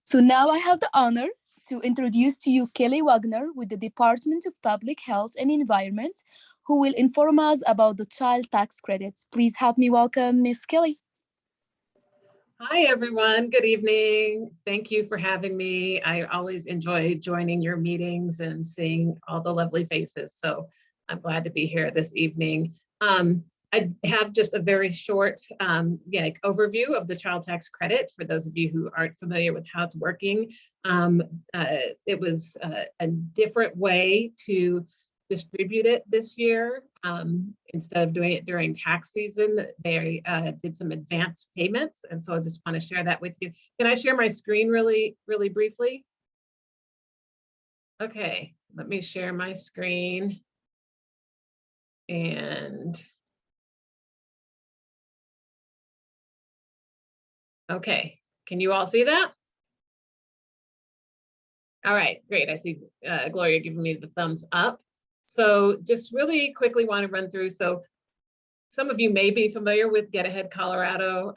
Speaker 5: So now I have the honor to introduce to you Kelly Wagner with the Department of Public Health and Environment, who will inform us about the child tax credits. Please help me welcome Miss Kelly.
Speaker 9: Hi, everyone. Good evening. Thank you for having me. I always enjoy joining your meetings and seeing all the lovely faces. So I'm glad to be here this evening. I have just a very short overview of the child tax credit for those of you who aren't familiar with how it's working. It was a different way to distribute it this year. Instead of doing it during tax season, they did some advanced payments. And so I just want to share that with you. Can I share my screen really briefly? Okay, let me share my screen. And okay, can you all see that? All right, great. I see Gloria giving me the thumbs up. So just really quickly want to run through. So some of you may be familiar with Get Ahead Colorado.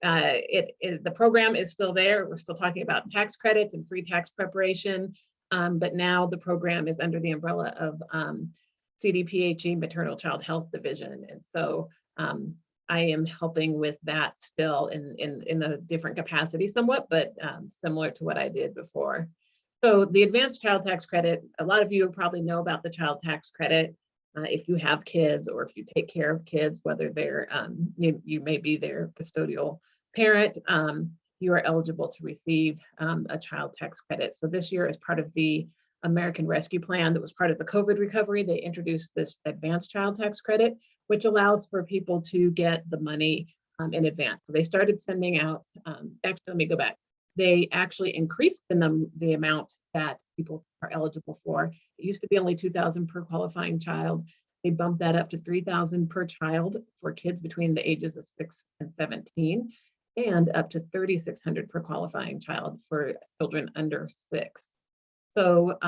Speaker 9: The program is still there. We're still talking about tax credits and free tax preparation, but now the program is under the umbrella of CDPHE Maternal Child Health Division. And so I am helping with that still in a different capacity somewhat, but similar to what I did before. So the advanced child tax credit, a lot of you probably know about the child tax credit. If you have kids or if you take care of kids, whether they're, you may be their custodial parent, you are eligible to receive a child tax credit. So this year, as part of the American Rescue Plan that was part of the COVID recovery, they introduced this advanced child tax credit, which allows for people to get the money in advance. So they started sending out, actually, let me go back. They actually increased the amount that people are eligible for. It used to be only $2,000 per qualifying child. They bumped that up to $3,000 per child for kids between the ages of 6 and 17, and up to $3,600 per qualifying child for children under 6. So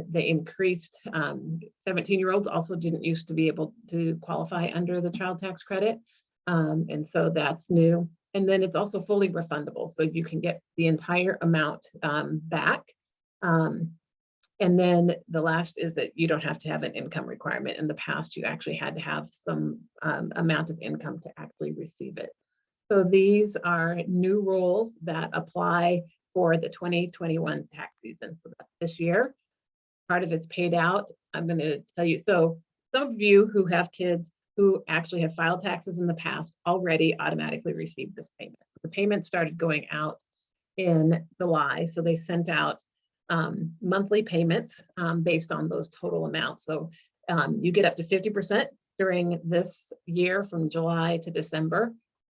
Speaker 9: they increased, 17-year-olds also didn't used to be able to qualify under the child tax credit. And so that's new. And then it's also fully refundable. So you can get the entire amount back. And then the last is that you don't have to have an income requirement. In the past, you actually had to have some amount of income to actually receive it. So these are new rules that apply for the 2021 tax season. So that's this year. Part of it's paid out. I'm going to tell you. So some of you who have kids who actually have filed taxes in the past already automatically received this payment. The payment started going out in July. So they sent out monthly payments based on those total amounts. So you get up to 50% during this year from July to December,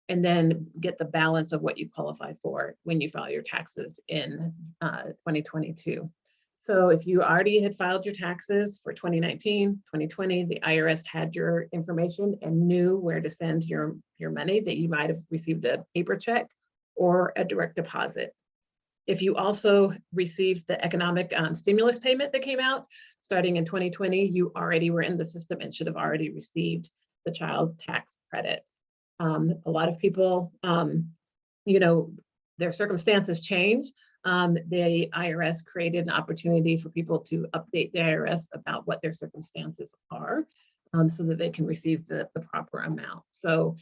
Speaker 9: and then get the balance of what you qualify for when you file your taxes in 2022. So if you already had filed your taxes for 2019, 2020, the IRS had your information and knew where to send your money, that you might have received a paper check or a direct deposit. If you also received the economic stimulus payment that came out starting in 2020, you already were in the system and should have already received the child tax credit. A lot of people, you know, their circumstances change. The IRS created an opportunity for people to update the IRS about what their circumstances are, so that they can receive the proper amount. So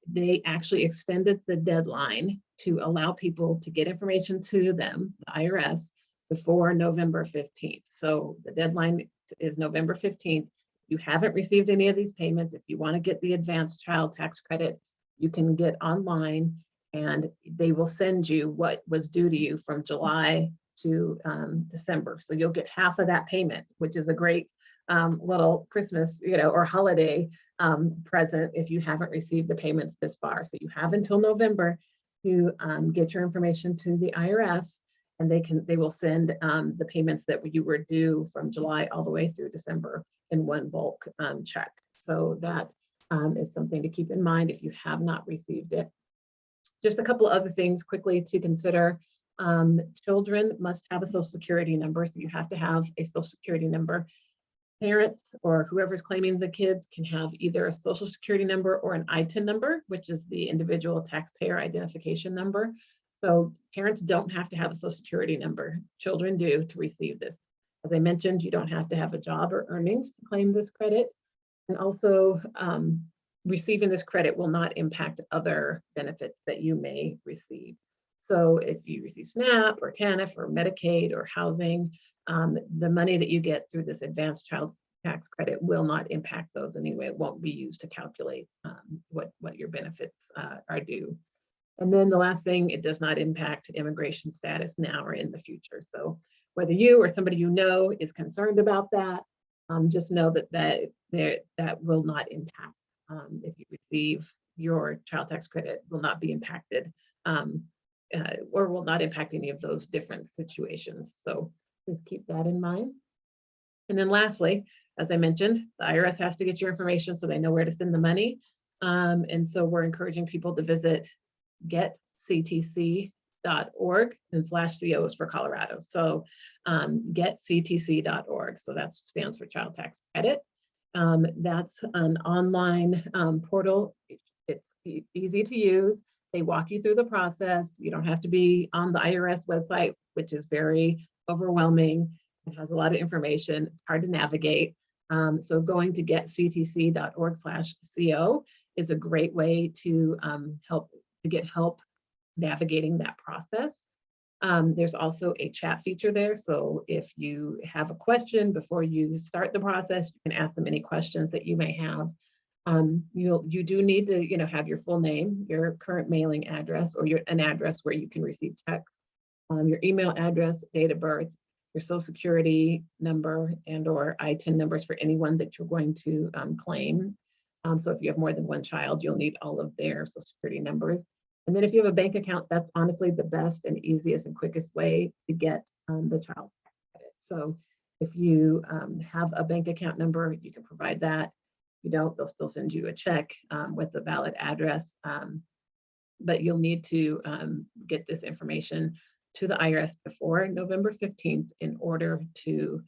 Speaker 9: they actually extended the deadline to allow people to get information to them, the IRS, before November 15th. So the deadline is November 15th. If you haven't received any of these payments, if you want to get the advanced child tax credit, you can get online and they will send you what was due to you from July to December. So you'll get half of that payment, which is a great little Christmas, you know, or holiday present if you haven't received the payments this far. So you have until November to get your information to the IRS, and they will send the payments that you were due from July all the way through December in one bulk check. So that is something to keep in mind if you have not received it. Just a couple other things quickly to consider. Children must have a Social Security number, so you have to have a Social Security number. Parents or whoever's claiming the kids can have either a Social Security number or an ITIN number, which is the individual taxpayer identification number. So parents don't have to have a Social Security number. Children do to receive this. As I mentioned, you don't have to have a job or earnings to claim this credit. And also receiving this credit will not impact other benefits that you may receive. So if you receive SNAP or TANF or Medicaid or housing, the money that you get through this advanced child tax credit will not impact those anyway. It won't be used to calculate what your benefits are due. And then the last thing, it does not impact immigration status now or in the future. So whether you or somebody you know is concerned about that, just know that will not impact. If you receive your child tax credit, will not be impacted or will not impact any of those different situations. So please keep that in mind. And then lastly, as I mentioned, the IRS has to get your information so they know where to send the money. And so we're encouraging people to visit getctc.org, and /CO is for Colorado. So getctc.org. So that stands for Child Tax Credit. That's an online portal. It's easy to use. They walk you through the process. You don't have to be on the IRS website, which is very overwhelming. It has a lot of information. It's hard to navigate. So going to getctc.org/CO is a great way to get help navigating that process. There's also a chat feature there. So if you have a question before you start the process, you can ask them any questions that you may have. You do need to have your full name, your current mailing address, or an address where you can receive checks, your email address, date of birth, your Social Security number and or ITIN numbers for anyone that you're going to claim. So if you have more than one child, you'll need all of their Social Security numbers. And then if you have a bank account, that's honestly the best and easiest and quickest way to get the child tax credit. So if you have a bank account number, you can provide that. you don't, they'll still send you a check with a valid address. But you'll need to get this information to the IRS before November 15th in order to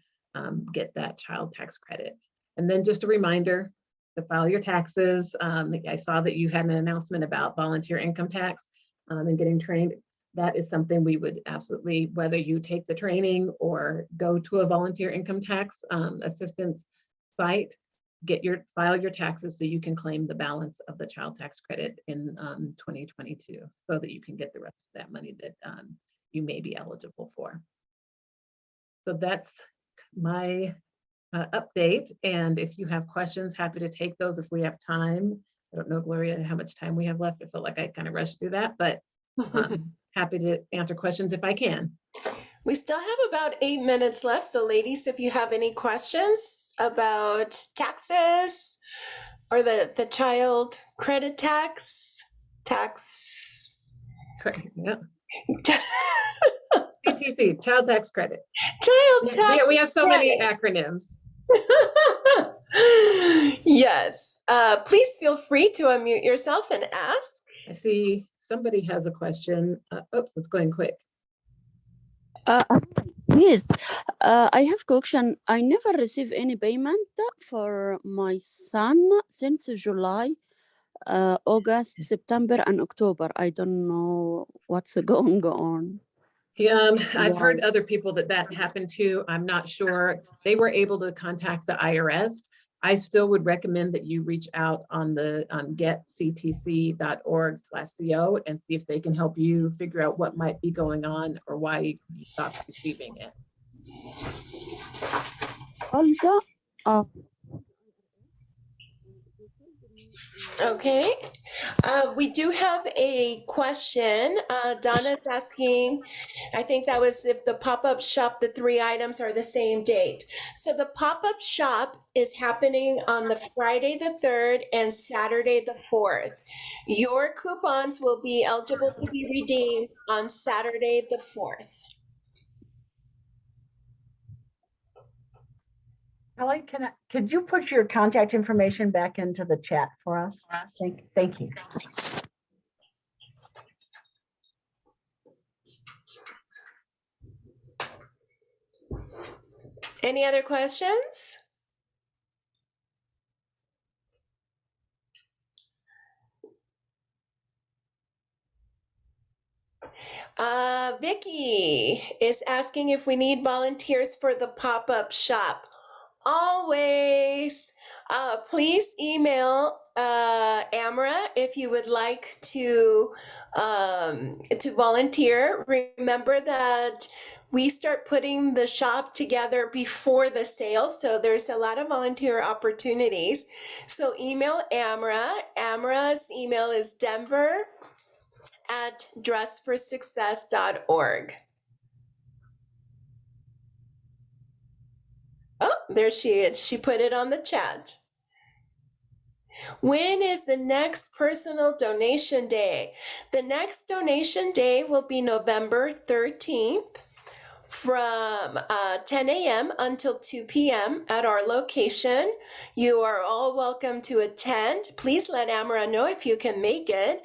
Speaker 9: get that child tax credit. And then just a reminder to file your taxes. I saw that you had an announcement about volunteer income tax and getting trained. That is something we would absolutely, whether you take the training or go to a volunteer income tax assistance site, file your taxes so you can claim the balance of the child tax credit in 2022, so that you can get the rest of that money that you may be eligible for. So that's my update. And if you have questions, happy to take those if we have time. I don't know, Gloria, how much time we have left. I feel like I kind of rushed through that, but happy to answer questions if I can.
Speaker 1: We still have about 8 minutes left. So ladies, if you have any questions about taxes or the child credit tax.
Speaker 9: Correct. Yeah. CTC, child tax credit.
Speaker 1: Child tax.
Speaker 9: We have so many acronyms.
Speaker 1: Yes. Please feel free to unmute yourself and ask.
Speaker 9: I see somebody has a question. Oops, it's going quick.
Speaker 10: Yes, I have question. I never receive any payment for my son since July, August, September, and October. I don't know what's going on.
Speaker 9: Yeah, I've heard other people that happened to. I'm not sure. They were able to contact the IRS. I still would recommend that you reach out on the getctc.org/co and see if they can help you figure out what might be going on or why you stopped receiving it.
Speaker 10: Olga,
Speaker 1: Okay. We do have a question. Donna's asking, I think that was if the pop-up shop, the 3 items are the same date. So the pop-up shop is happening on the Friday the 3rd and Saturday the 4th. Your coupons will be eligible to be redeemed on Saturday the 4th.
Speaker 11: Kelly, could you put your contact information back into the chat for us? Thank you.
Speaker 1: Any other questions? Vicky is asking if we need volunteers for the pop-up shop. Always. Please email Amra if you would like to volunteer. Remember that we start putting the shop together before the sale, so there's a lot of volunteer opportunities. So email Amra. Amra's email is denver@dressforsuccess.org. Oh, there she is. She put it on the chat. When is the next personal donation day? The next donation day will be November 13th from 10 a.m. until 2 p.m. at our location. You are all welcome to attend. Please let Amara know if you can make it.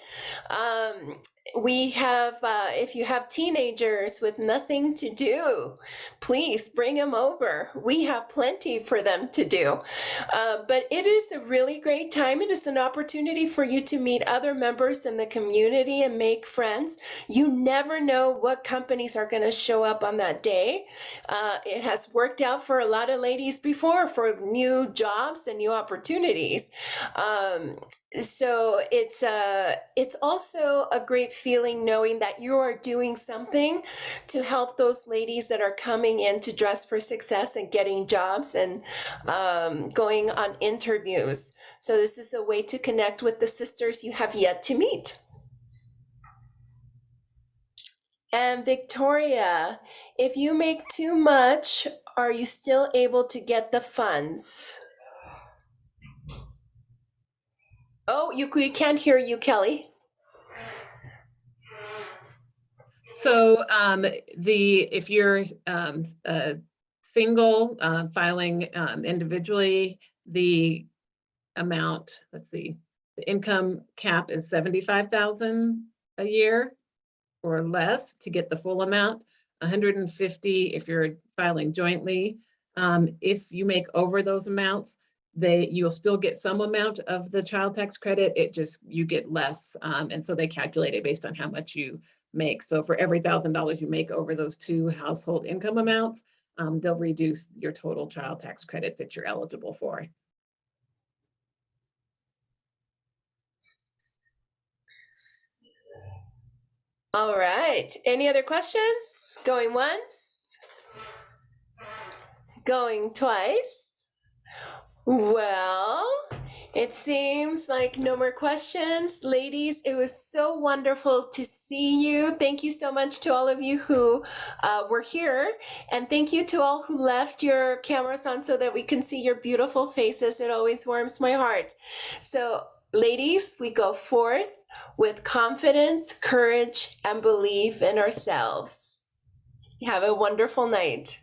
Speaker 1: We have, if you have teenagers with nothing to do, please bring them over. We have plenty for them to do. But it is a really great time. It is an opportunity for you to meet other members in the community and make friends. You never know what companies are going to show up on that day. It has worked out for a lot of ladies before for new jobs and new opportunities. So it's also a great feeling knowing that you are doing something to help those ladies that are coming in to Dress for Success and getting jobs and going on interviews. So this is a way to connect with the sisters you have yet to meet. And Victoria, if you make too much, are you still able to get the funds? Oh, we can't hear you, Kelly.
Speaker 9: So if you're single filing individually, the amount, let's see, the income cap is 75,000 a year or less to get the full amount, 150 if you're filing jointly. If you make over those amounts, you'll still get some amount of the child tax credit. It just, you get less. And so they calculate it based on how much you make. So for every $1,000 you make over those two household income amounts, they'll reduce your total child tax credit that you're eligible for.
Speaker 1: All right. Any other questions? Going once? Going twice? Well, it seems like no more questions. Ladies, it was so wonderful to see you. Thank you so much to all of you who were here. And thank you to all who left your cameras on so that we can see your beautiful faces. It always warms my heart. So, ladies, we go forth with confidence, courage, and belief in ourselves. Have a wonderful night.